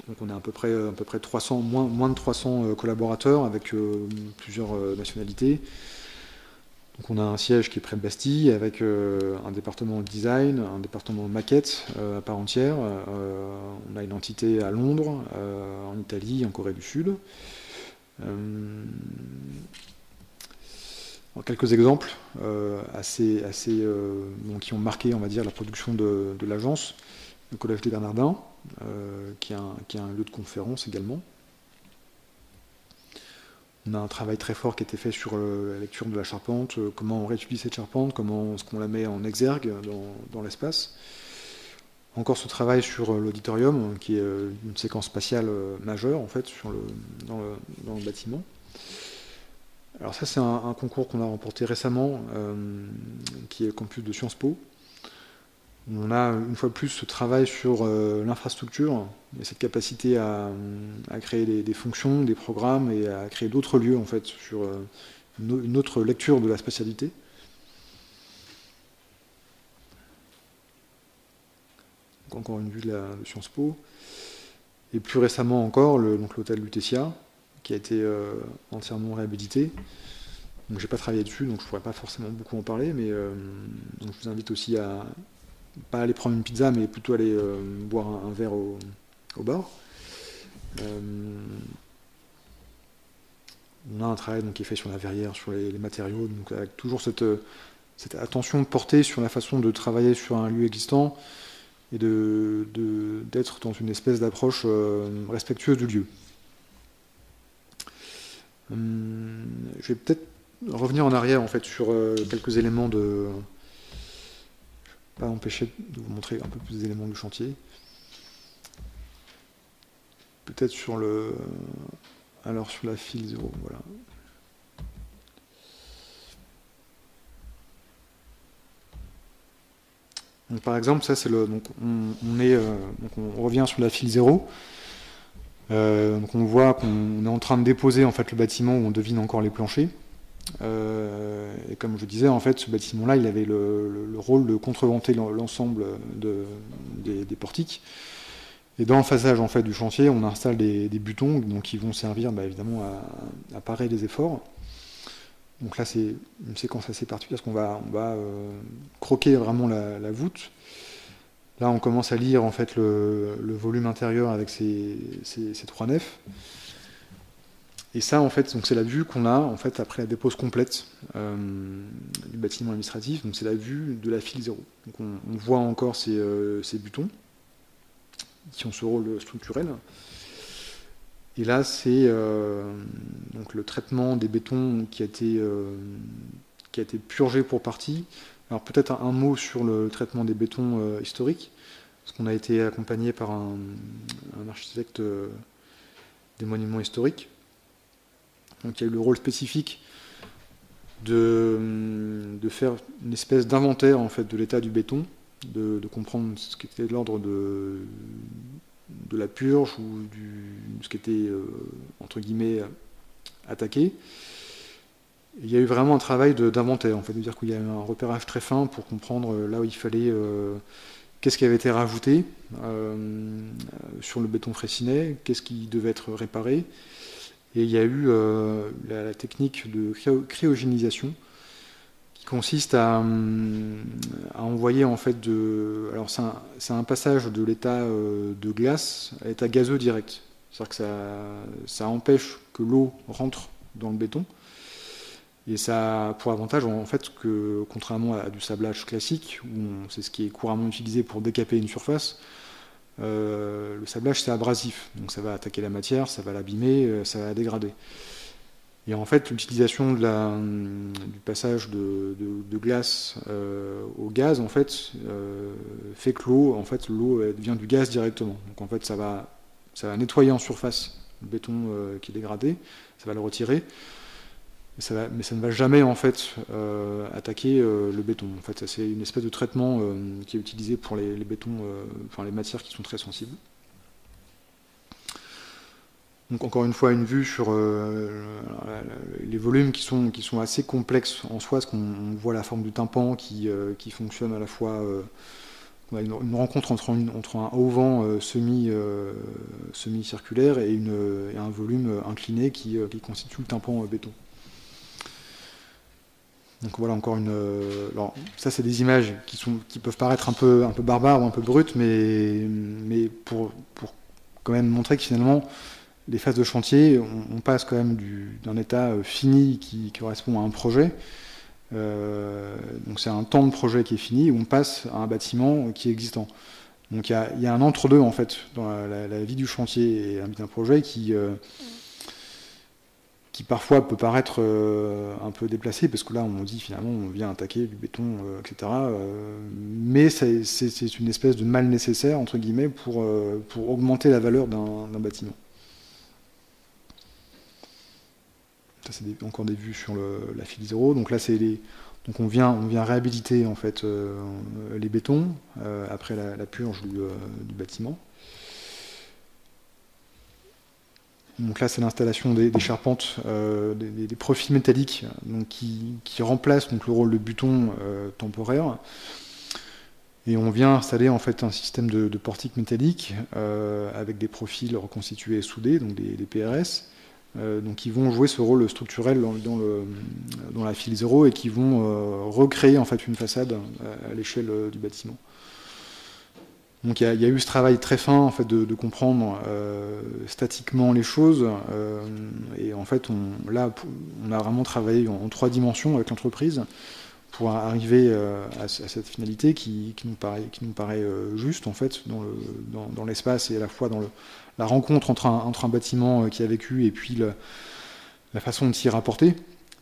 Donc on est à peu près 300, moins de 300 collaborateurs avec plusieurs nationalités. Donc on a un siège qui est près de Bastille avec un département design, un département maquette à part entière. On a une entité à Londres, en Italie, en Corée du Sud. Quelques exemples qui ont marqué, on va dire, la production de l'agence. Le Collège des Bernardins, qui est un lieu de conférence également. On a un travail très fort qui a été fait sur la lecture de la charpente, comment on réutilise cette charpente, comment est-ce qu'on la met en exergue dans l'espace. Encore ce travail sur l'auditorium, qui est une séquence spatiale majeure en fait dans le bâtiment. Alors ça c'est un concours qu'on a remporté récemment, qui est le campus de Sciences Po. On a une fois de plus ce travail sur l'infrastructure et cette capacité à créer des fonctions, des programmes et à créer d'autres lieux en fait sur une autre lecture de la spatialité. Donc encore une vue de Sciences Po. Et plus récemment encore, l'hôtel Lutetia, qui a été entièrement réhabilité. Donc j'ai pas travaillé dessus, donc je pourrais pas forcément beaucoup en parler, mais donc je vous invite aussi à pas aller prendre une pizza, mais plutôt aller boire un verre au bar. On a un travail donc, qui est fait sur la verrière, sur les matériaux, donc avec toujours cette attention portée sur la façon de travailler sur un lieu existant et d'être dans une espèce d'approche respectueuse du lieu. Je vais peut-être revenir en arrière en fait sur quelques éléments de... pas empêcher de vous montrer un peu plus d'éléments du chantier. Peut-être sur la file 0, voilà. Donc, par exemple, ça c'est donc on revient sur la file 0. Donc on voit qu'on est en train de déposer en fait le bâtiment où on devine encore les planchers. Et comme je disais, en fait, ce bâtiment-là, il avait le rôle de contreventer l'ensemble des portiques. Et dans le phasage en fait du chantier, on installe des butons donc, qui vont servir évidemment à parer les efforts. Donc là, c'est une séquence assez particulière parce qu'on va croquer vraiment la voûte. Là, on commence à lire en fait le volume intérieur avec ces trois nefs. Et ça, en fait, donc c'est la vue qu'on a en fait après la dépose complète du bâtiment administratif. Donc c'est la vue de la file 0. Donc on voit encore ces butons qui ont ce rôle structurel. Et là, c'est donc le traitement des bétons qui a été purgé pour partie. Alors peut-être un mot sur le traitement des bétons historiques, parce qu'on a été accompagné par un architecte des monuments historiques. Donc il y a eu le rôle spécifique de faire une espèce d'inventaire en fait de l'état du béton, de comprendre ce qui était de l'ordre de la purge ou ce qui était entre guillemets attaqué. Il y a eu vraiment un travail d'inventaire, en fait, de dire qu'il y a eu un repérage très fin pour comprendre là où il fallait, qu'est-ce qui avait été rajouté sur le béton fraissinet, qu'est-ce qui devait être réparé. Et il y a eu la technique de cryogénisation qui consiste à envoyer en fait alors c'est un passage de l'état de glace à l'état gazeux direct. C'est-à-dire que ça empêche que l'eau rentre dans le béton. Et ça a pour avantage en fait que, contrairement à du sablage classique, où c'est ce qui est couramment utilisé pour décaper une surface, le sablage c'est abrasif, donc ça va attaquer la matière, ça va l'abîmer, ça va la dégrader. Et en fait, l'utilisation du passage de glace au gaz, en fait, fait que l'eau devient du gaz directement. Donc en fait, ça va nettoyer en surface le béton qui est dégradé, ça va le retirer. Mais ça ne va jamais en fait attaquer le béton. En fait, c'est une espèce de traitement qui est utilisé pour les bétons, les matières qui sont très sensibles. Donc encore une fois une vue sur les volumes qui sont assez complexes en soi, parce qu'on voit la forme du tympan qui fonctionne à la fois une rencontre entre un auvent semi-circulaire et un volume incliné qui constitue le tympan béton. Donc voilà encore alors ça c'est des images qui peuvent paraître un peu barbares ou un peu brutes, mais pour quand même montrer que finalement les phases de chantier, on passe quand même d'un état fini qui correspond à un projet. Donc c'est un temps de projet qui est fini, où on passe à un bâtiment qui est existant. Donc il y a un entre-deux en fait dans la vie du chantier et la vie d'un projet qui parfois peut paraître un peu déplacé, parce que là on dit finalement on vient attaquer du béton, etc. Mais c'est une espèce de mal nécessaire entre guillemets pour augmenter la valeur d'un bâtiment. Ça c'est encore des vues sur la file 0. Donc là donc on vient réhabiliter en fait les bétons après la purge du bâtiment. Donc là c'est l'installation des charpentes, des profils métalliques donc qui remplacent donc le rôle de buton temporaire. Et on vient installer en fait un système de portiques métalliques avec des profils reconstitués et soudés, donc des PRS. Donc qui vont jouer ce rôle structurel dans la file 0 et qui vont recréer en fait une façade à l'échelle du bâtiment. Donc il y a eu ce travail très fin en fait de comprendre statiquement les choses et en fait on a vraiment travaillé en 3 dimensions avec l'entreprise pour arriver à cette finalité qui nous paraît juste en fait dans l'espace et à la fois dans la rencontre entre un bâtiment qui a vécu et puis la façon de s'y rapporter.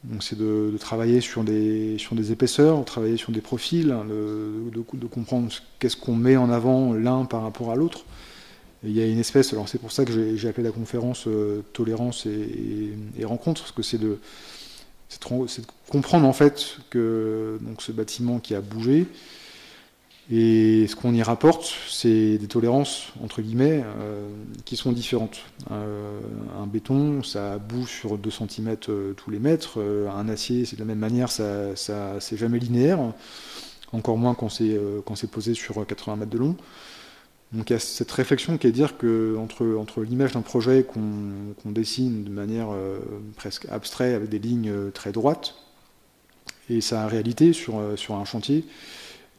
Donc c'est de travailler sur des épaisseurs, travailler sur des profils, de comprendre qu'est-ce qu'on met en avant l'un par rapport à l'autre. Et il y a une espèce, alors c'est pour ça que j'ai appelé la conférence tolérance et rencontre, parce que c'est de comprendre en fait que donc ce bâtiment qui a bougé, et ce qu'on y rapporte, c'est des tolérances, entre guillemets, qui sont différentes. Un béton, ça bouge sur 2 cm tous les mètres. Un acier, c'est de la même manière, c'est jamais linéaire. Encore moins quand c'est posé sur 80 mètres de long. Donc il y a cette réflexion qui est de dire qu'entre l'image d'un projet qu'on dessine de manière presque abstraite, avec des lignes très droites, et sa réalité sur un chantier,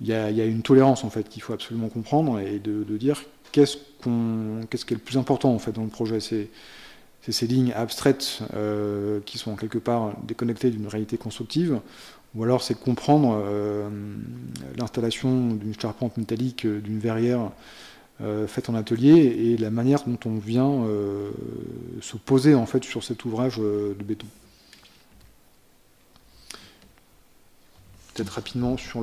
il y a une tolérance en fait qu'il faut absolument comprendre et de dire qu'est-ce qui est le plus important en fait dans le projet. C'est ces lignes abstraites qui sont quelque part déconnectées d'une réalité constructive, ou alors c'est comprendre l'installation d'une charpente métallique, d'une verrière faite en atelier et la manière dont on vient se poser en fait sur cet ouvrage de béton. Peut-être rapidement sur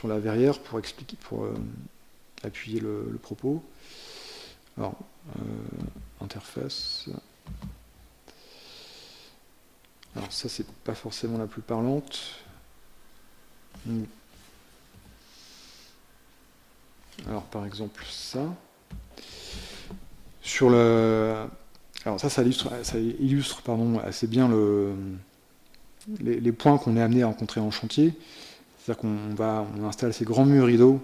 la verrière pour appuyer le propos. Alors, interface. Alors ça, c'est pas forcément la plus parlante. Alors par exemple ça. Alors ça illustre assez bien les points qu'on est amené à rencontrer en chantier. C'est-à-dire qu'on installe ces grands murs rideaux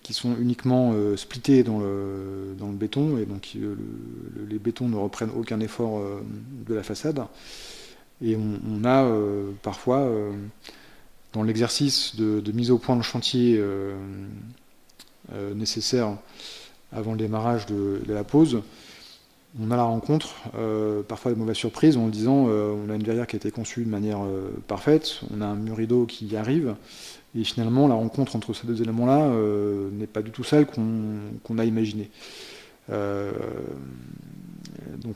qui sont uniquement splittés dans le béton, et donc les bétons ne reprennent aucun effort de la façade. Et on a parfois, dans l'exercice de mise au point de chantier nécessaire avant le démarrage de la pose, on a la rencontre, parfois de mauvaises surprises, en disant on a une verrière qui a été conçue de manière parfaite, on a un mur rideau qui arrive, et finalement la rencontre entre ces 2 éléments-là n'est pas du tout celle qu'on a imaginée. Donc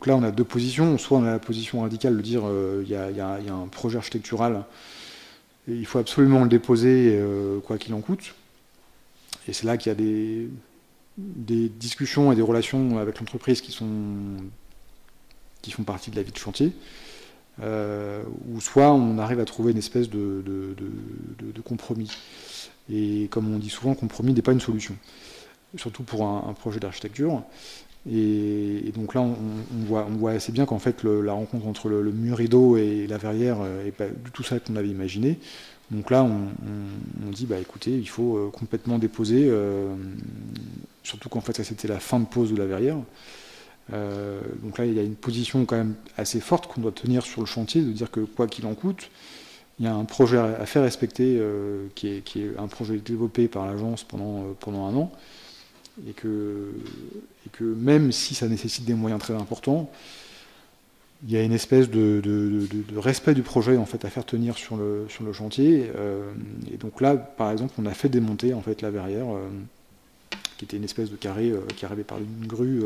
là on a 2 positions, soit on a la position radicale de dire il y a un projet architectural, et il faut absolument le déposer quoi qu'il en coûte, et c'est là qu'il y a des discussions et des relations avec l'entreprise qui font partie de la vie de chantier, ou soit on arrive à trouver une espèce de compromis. Et comme on dit souvent, compromis n'est pas une solution, surtout pour un projet d'architecture. Et donc là, on voit assez bien qu'en fait, la rencontre entre le mur rideau et la verrière n'est pas du tout ça qu'on avait imaginé. Donc là, on dit, bah écoutez, il faut complètement déposer, surtout qu'en fait, ça c'était la fin de pose de la verrière. Donc là, il y a une position quand même assez forte qu'on doit tenir sur le chantier, de dire que quoi qu'il en coûte, il y a un projet à faire respecter, qui est un projet développé par l'agence pendant un an, et que même si ça nécessite des moyens très importants, il y a une espèce de respect du projet en fait à faire tenir sur le chantier. Et donc là, par exemple, on a fait démonter en fait la verrière, qui était une espèce de carré qui arrivait par une grue,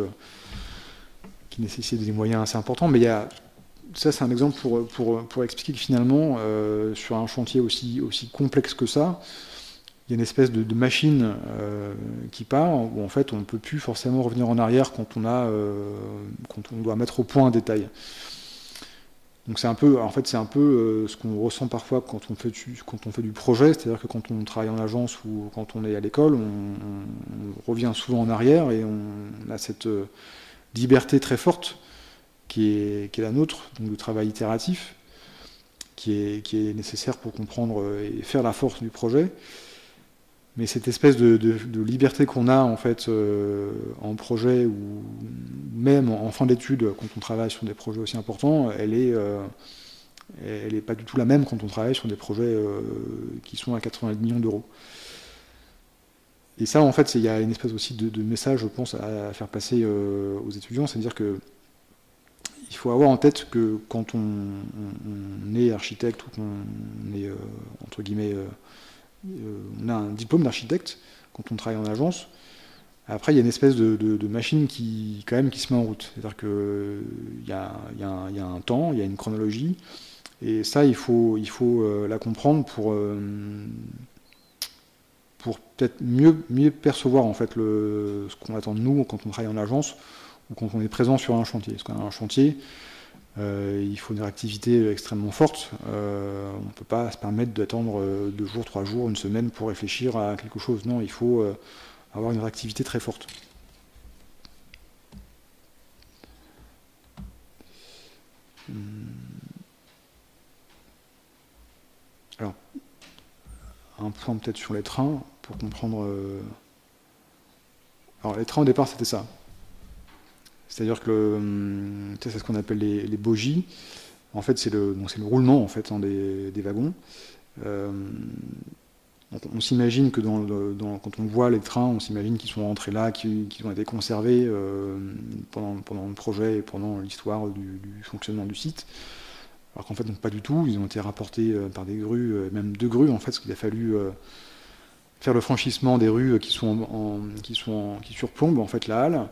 qui nécessitait des moyens assez importants. Mais ça, c'est un exemple pour expliquer que finalement, sur un chantier aussi complexe que ça, il y a une espèce de machine qui part, où en fait on ne peut plus forcément revenir en arrière quand on doit mettre au point un détail. Donc c'est un peu ce qu'on ressent parfois quand on fait du projet, c'est-à-dire que quand on travaille en agence ou quand on est à l'école, on revient souvent en arrière et on a cette liberté très forte qui est la nôtre, donc le travail itératif, qui est nécessaire pour comprendre et faire la force du projet. Mais cette espèce de liberté qu'on a en fait en projet ou même en fin d'études quand on travaille sur des projets aussi importants, elle est pas du tout la même quand on travaille sur des projets qui sont à 80 millions d'euros. Et ça, en fait, il y a une espèce aussi de message, je pense, à faire passer aux étudiants, c'est-à-dire que il faut avoir en tête que quand on est architecte ou qu'on est entre guillemets on a un diplôme d'architecte quand on travaille en agence. Après, il y a une espèce de machine qui se met en route. C'est-à-dire qu'il y a un temps, il y a une chronologie, et ça, il faut la comprendre pour peut-être mieux percevoir en fait ce qu'on attend de nous quand on travaille en agence ou quand on est présent sur un chantier. Parce qu'un chantier, il faut une réactivité extrêmement forte. On ne peut pas se permettre d'attendre 2 jours, 3 jours, une semaine pour réfléchir à quelque chose. Non, il faut avoir une réactivité très forte. Alors, un point peut-être sur les trains, pour comprendre... Alors, les trains, au départ, c'était ça. C'est-à-dire que c'est ce qu'on appelle les bogies. En fait, c'est le roulement en fait, des wagons. On s'imagine que quand on voit les trains, on s'imagine qu'ils sont rentrés là, qu'ils ont été conservés pendant le projet et pendant l'histoire du fonctionnement du site. Alors qu'en fait, donc, pas du tout. Ils ont été rapportés par des grues, même 2 grues en fait, parce qu'il a fallu faire le franchissement des rues qui surplombent en fait la halle.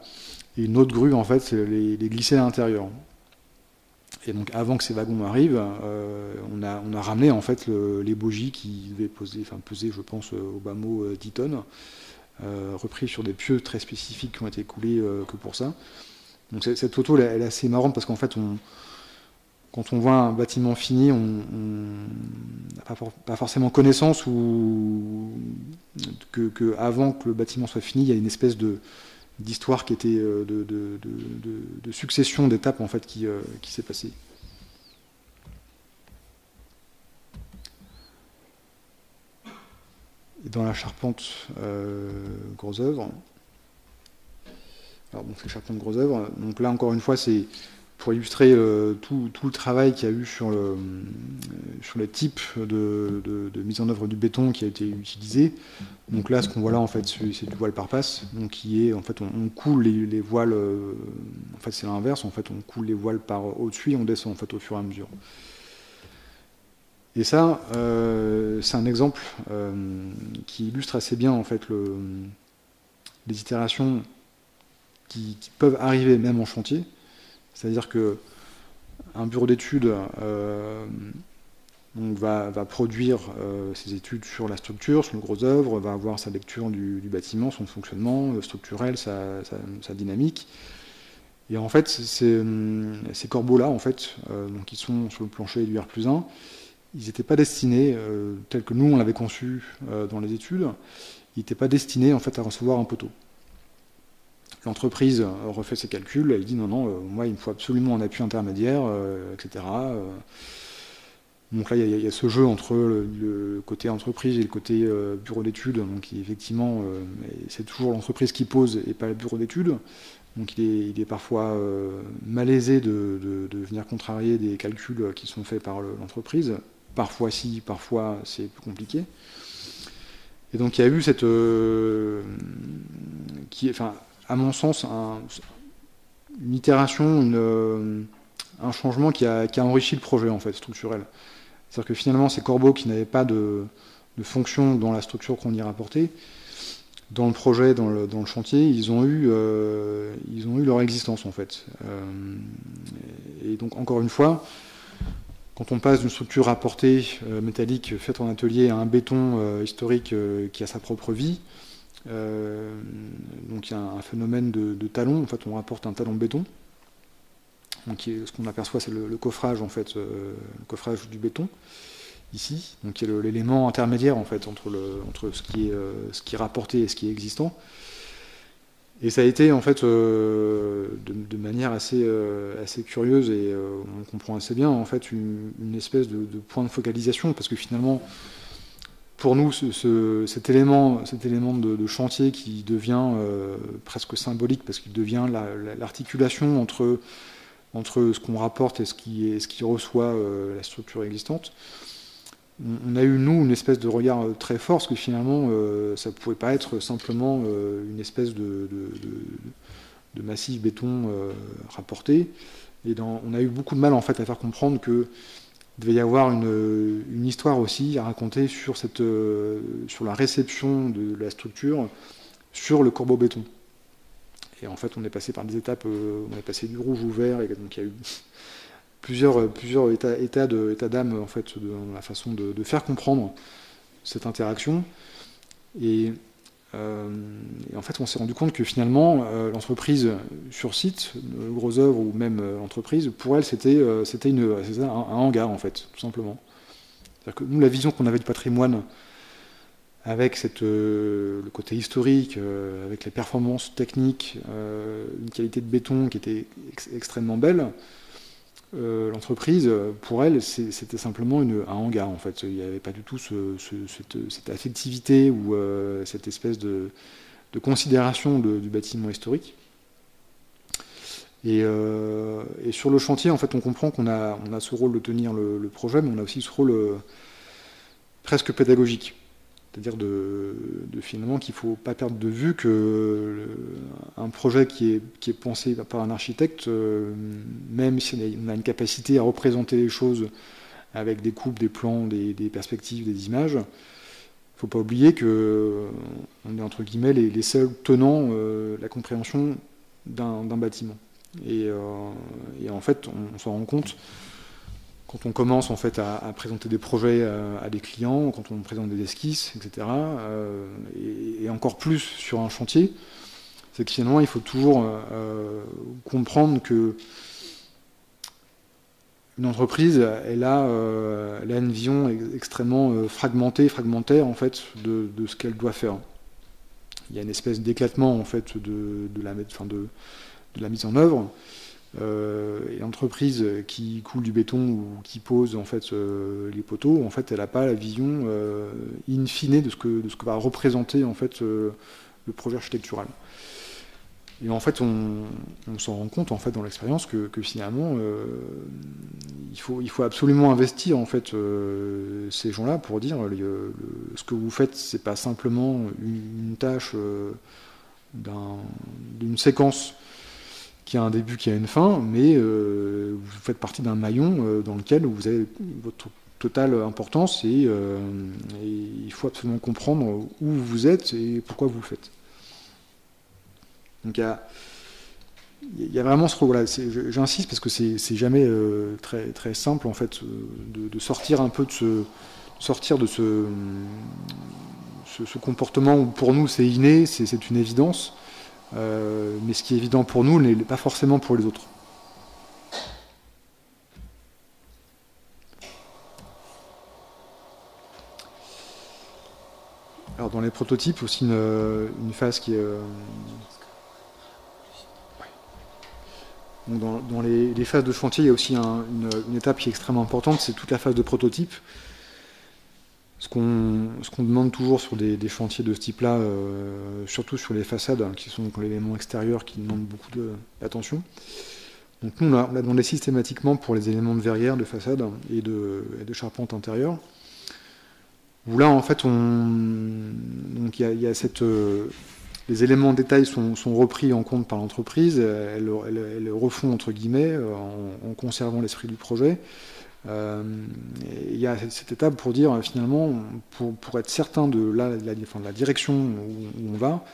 Et une autre grue, en fait, c'est les glisser à l'intérieur. Et donc, avant que ces wagons arrivent, on a ramené, en fait, les bogies qui devaient peser, je pense, au bas mot 10 tonnes, repris sur des pieux très spécifiques qui ont été coulés que pour ça. Donc, cette photo, elle est assez marrante parce qu'en fait, quand on voit un bâtiment fini, on n'a pas forcément connaissance que avant que le bâtiment soit fini, il y a une espèce d'histoire qui était de succession d'étapes en fait qui s'est passée. Et dans la charpente gros œuvre, alors bon, c'est charpente gros œuvre, donc là encore une fois c'est pour illustrer tout le travail qu'il y a eu sur les types de mise en œuvre du béton qui a été utilisé. Donc là, ce qu'on voit là, en fait, c'est du voile par passe, donc qui est, en fait, on coule les voiles. En fait, c'est l'inverse. En fait, on coule les voiles par au-dessus et on descend en fait au fur et à mesure. Et ça, c'est un exemple qui illustre assez bien en fait les itérations qui peuvent arriver même en chantier. C'est-à-dire qu'un bureau d'études va produire ses études sur la structure, sur le gros œuvre, va avoir sa lecture du bâtiment, son fonctionnement structurel, sa dynamique. Et en fait, ces corbeaux-là, en fait, donc qui sont sur le plancher du R+1, ils n'étaient pas destinés, tels que nous on l'avait conçu dans les études, ils n'étaient pas destinés en fait à recevoir un poteau. l'entreprise refait ses calculs, elle dit non, moi il me faut absolument un appui intermédiaire, etc. Donc là, il y a ce jeu entre le côté entreprise et le côté bureau d'études. Donc effectivement, c'est toujours l'entreprise qui pose et pas le bureau d'études. Donc il est parfois malaisé de venir contrarier des calculs qui sont faits par l'entreprise. Parfois si, parfois c'est plus compliqué. Et donc il y a eu cette... à mon sens, une itération, un changement qui a enrichi le projet en fait, structurel. C'est-à-dire que finalement, ces corbeaux qui n'avaient pas de fonction dans la structure qu'on y rapportait, dans le projet, dans le chantier, ils ont eu leur existence en fait. Et donc encore une fois, quand on passe d'une structure rapportée métallique faite en atelier à un béton historique qui a sa propre vie, donc il y a un phénomène de talon. En fait, on rapporte un talon béton. Donc, ce qu'on aperçoit, c'est le coffrage, en fait, le coffrage du béton, ici. Donc, il y a l'élément intermédiaire, en fait, entre ce qui est rapporté et ce qui est existant. Et ça a été, en fait, de manière assez curieuse, et on comprend assez bien, en fait, une espèce de point de focalisation, parce que finalement, pour nous, cet élément de chantier qui devient presque symbolique, parce qu'il devient l'articulation entre ce qu'on rapporte et ce qui reçoit la structure existante, on a eu, nous, une espèce de regard très fort, parce que finalement, ça ne pouvait pas être simplement une espèce de massif béton rapporté. Et on a eu beaucoup de mal, en fait, à faire comprendre qu'il devait y avoir une histoire aussi à raconter sur la réception de la structure sur le corbeau béton. Et en fait, on est passé par des étapes, on est passé du rouge au vert, et donc il y a eu plusieurs états d'âme en fait, dans la façon de faire comprendre cette interaction. Et en fait, on s'est rendu compte que finalement, l'entreprise sur site, le gros œuvre ou même l'entreprise, pour elle, c'était un hangar en fait, tout simplement. C'est-à-dire que nous, la vision qu'on avait du patrimoine, avec le côté historique, avec les performances techniques, une qualité de béton qui était extrêmement belle, l'entreprise, pour elle, c'était simplement un hangar, en fait. Il n'y avait pas du tout cette affectivité ou cette espèce de considération du bâtiment historique. Et sur le chantier, en fait, on comprend qu'on a ce rôle de tenir le projet, mais on a aussi ce rôle presque pédagogique. C'est-à-dire finalement qu'il ne faut pas perdre de vue qu'un projet qui est pensé par un architecte, même si on a une capacité à représenter les choses avec des coupes, des plans, des perspectives, des images, il ne faut pas oublier qu'on est entre guillemets les seuls tenants la compréhension d'un bâtiment. Et en fait, on s'en rend compte quand on commence en fait à présenter des projets à des clients, quand on présente des esquisses, etc., et encore plus sur un chantier, c'est que finalement il faut toujours comprendre que une entreprise, elle a une vision extrêmement fragmentaire en fait de ce qu'elle doit faire. Il y a une espèce d'éclatement en fait de la mise en œuvre. Et l'entreprise qui coule du béton ou qui pose en fait les poteaux, en fait, elle n'a pas la vision in fine de ce que va représenter en fait le projet architectural. Et en fait, on s'en rend compte en fait dans l'expérience que finalement, il faut absolument investir en fait ces gens-là pour dire ce que vous faites, c'est pas simplement une tâche d'une séquence qui a un début, qui a une fin, mais vous faites partie d'un maillon dans lequel vous avez votre totale importance et il faut absolument comprendre où vous êtes et pourquoi vous le faites. Donc il y a vraiment ce rôle-là. J'insiste parce que c'est jamais très, très simple en fait de sortir un peu de ce comportement où pour nous c'est inné, c'est une évidence. Mais ce qui est évident pour nous n'est pas forcément pour les autres. Alors dans les prototypes, aussi une phase qui est Donc dans les phases de chantier, il y a aussi une étape qui est extrêmement importante, c'est toute la phase de prototype. Ce qu'on demande toujours sur des chantiers de ce type-là, surtout sur les façades, qui sont l'élément extérieur qui demande beaucoup d'attention. Donc nous, on l'a demandé systématiquement pour les éléments de verrière, de façade et de charpente intérieure. Où là, en fait, donc il y a les éléments de détail sont repris en compte par l'entreprise. Elles refont, entre guillemets, en conservant l'esprit du projet. Il y a cette étape pour dire, finalement, pour être certain de la direction où on va,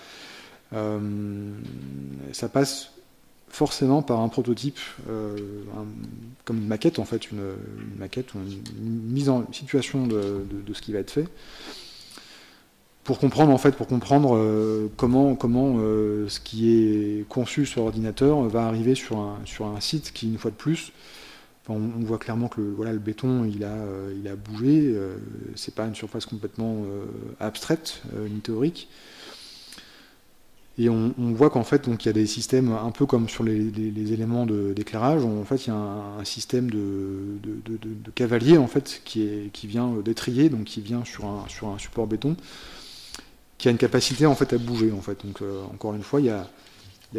ça passe forcément par un prototype, comme une maquette, en fait, une maquette ou une mise en situation de ce qui va être fait, pour comprendre comment ce qui est conçu sur ordinateur va arriver sur un site qui, une fois de plus, on voit clairement que le béton il a bougé, c'est pas une surface complètement abstraite ni théorique. Et on voit qu'en fait, donc, il y a des systèmes, un peu comme sur les éléments d'éclairage, en fait, il y a un système de cavalier, en fait, qui vient d'étrier, donc qui vient sur un support béton, qui a une capacité, en fait, à bouger, en fait. Donc, encore une fois, il y a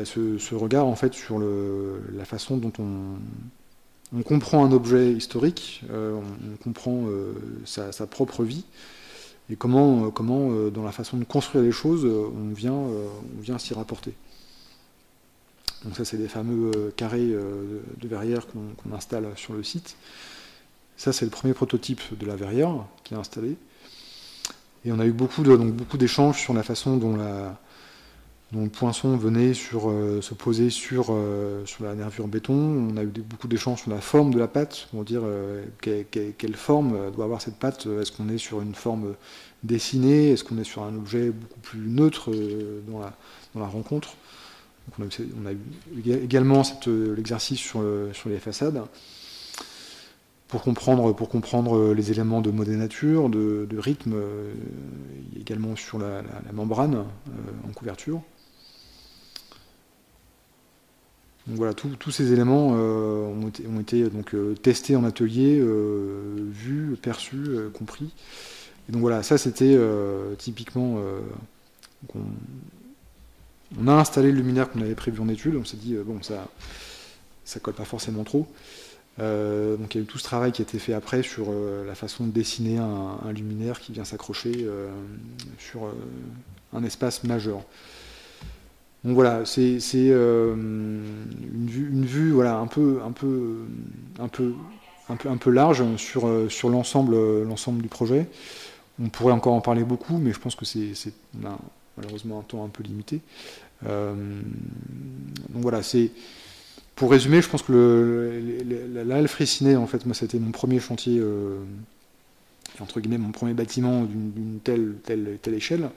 ce regard, en fait, sur la façon dont on comprend un objet historique, on comprend sa propre vie, et comment dans la façon de construire les choses, on vient s'y rapporter. Donc ça, c'est des fameux carrés de verrière qu'on installe sur le site. Ça, c'est le premier prototype de la verrière qui est installé. Et on a eu beaucoup d'échanges sur la façon dont le poinçon venait se poser sur la nervure béton. On a eu beaucoup d'échanges sur la forme de la pâte, pour dire quelle forme doit avoir cette pâte. Est-ce qu'on est sur une forme dessinée? Est-ce qu'on est sur un objet beaucoup plus neutre dans la rencontre? Donc on a eu également l'exercice sur les façades, pour comprendre les éléments de modénature, de rythme, également sur la membrane en couverture. Donc voilà, tous ces éléments ont été donc, testés en atelier, vus, perçus, compris. Et donc voilà, ça c'était typiquement... on a installé le luminaire qu'on avait prévu en étude, on s'est dit, bon, ça colle pas forcément trop. Donc il y a eu tout ce travail qui a été fait après sur la façon de dessiner un luminaire qui vient s'accrocher sur un espace majeur. Donc voilà, c'est une vue voilà, un peu large sur l'ensemble du projet. On pourrait encore en parler beaucoup, mais je pense que on a malheureusement un temps un peu limité. Donc voilà, pour résumer, je pense que la halle Freycinet, en fait, moi, c'était mon premier chantier, entre guillemets, mon premier bâtiment d'une telle échelle.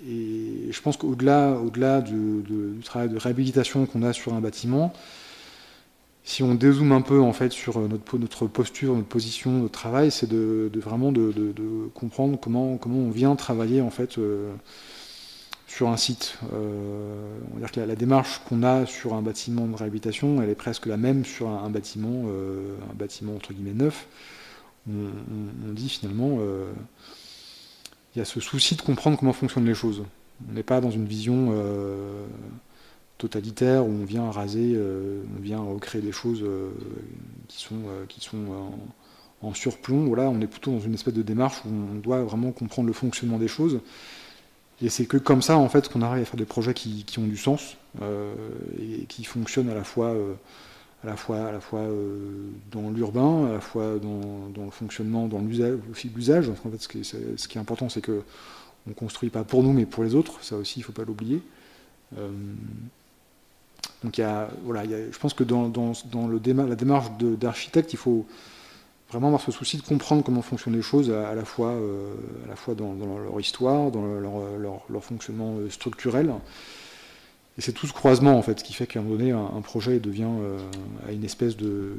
Et je pense qu'au-delà du travail de réhabilitation qu'on a sur un bâtiment, si on dézoome un peu en fait sur notre posture, notre position, notre travail, c'est vraiment de comprendre comment on vient travailler en fait sur un site. On va dire que la démarche qu'on a sur un bâtiment de réhabilitation, elle est presque la même sur un bâtiment entre guillemets neuf. On dit finalement, il y a ce souci de comprendre comment fonctionnent les choses. On n'est pas dans une vision totalitaire où on vient raser, on vient recréer des choses qui sont en surplomb. Voilà, on est plutôt dans une espèce de démarche où on doit vraiment comprendre le fonctionnement des choses. Et c'est que comme ça, en fait, qu'on arrive à faire des projets qui ont du sens et qui fonctionnent à la fois dans l'urbain, à la fois dans le fonctionnement, dans l'usage. En fait, ce qui est important, c'est que on ne construit pas pour nous, mais pour les autres. Ça aussi, il ne faut pas l'oublier. Donc, je pense que dans la démarche d'architecte, il faut vraiment avoir ce souci de comprendre comment fonctionnent les choses, à la fois dans leur histoire, dans leur fonctionnement structurel. Et c'est tout ce croisement, en fait, qui fait qu'à un moment donné, un projet devient à une espèce de...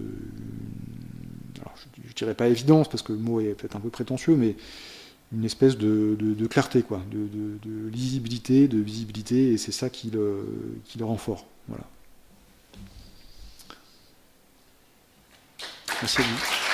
Alors, je dirais pas évidence, parce que le mot est peut-être un peu prétentieux, mais une espèce de clarté, quoi, de lisibilité, de visibilité, et c'est ça qui le rend fort. Voilà. Merci à vous.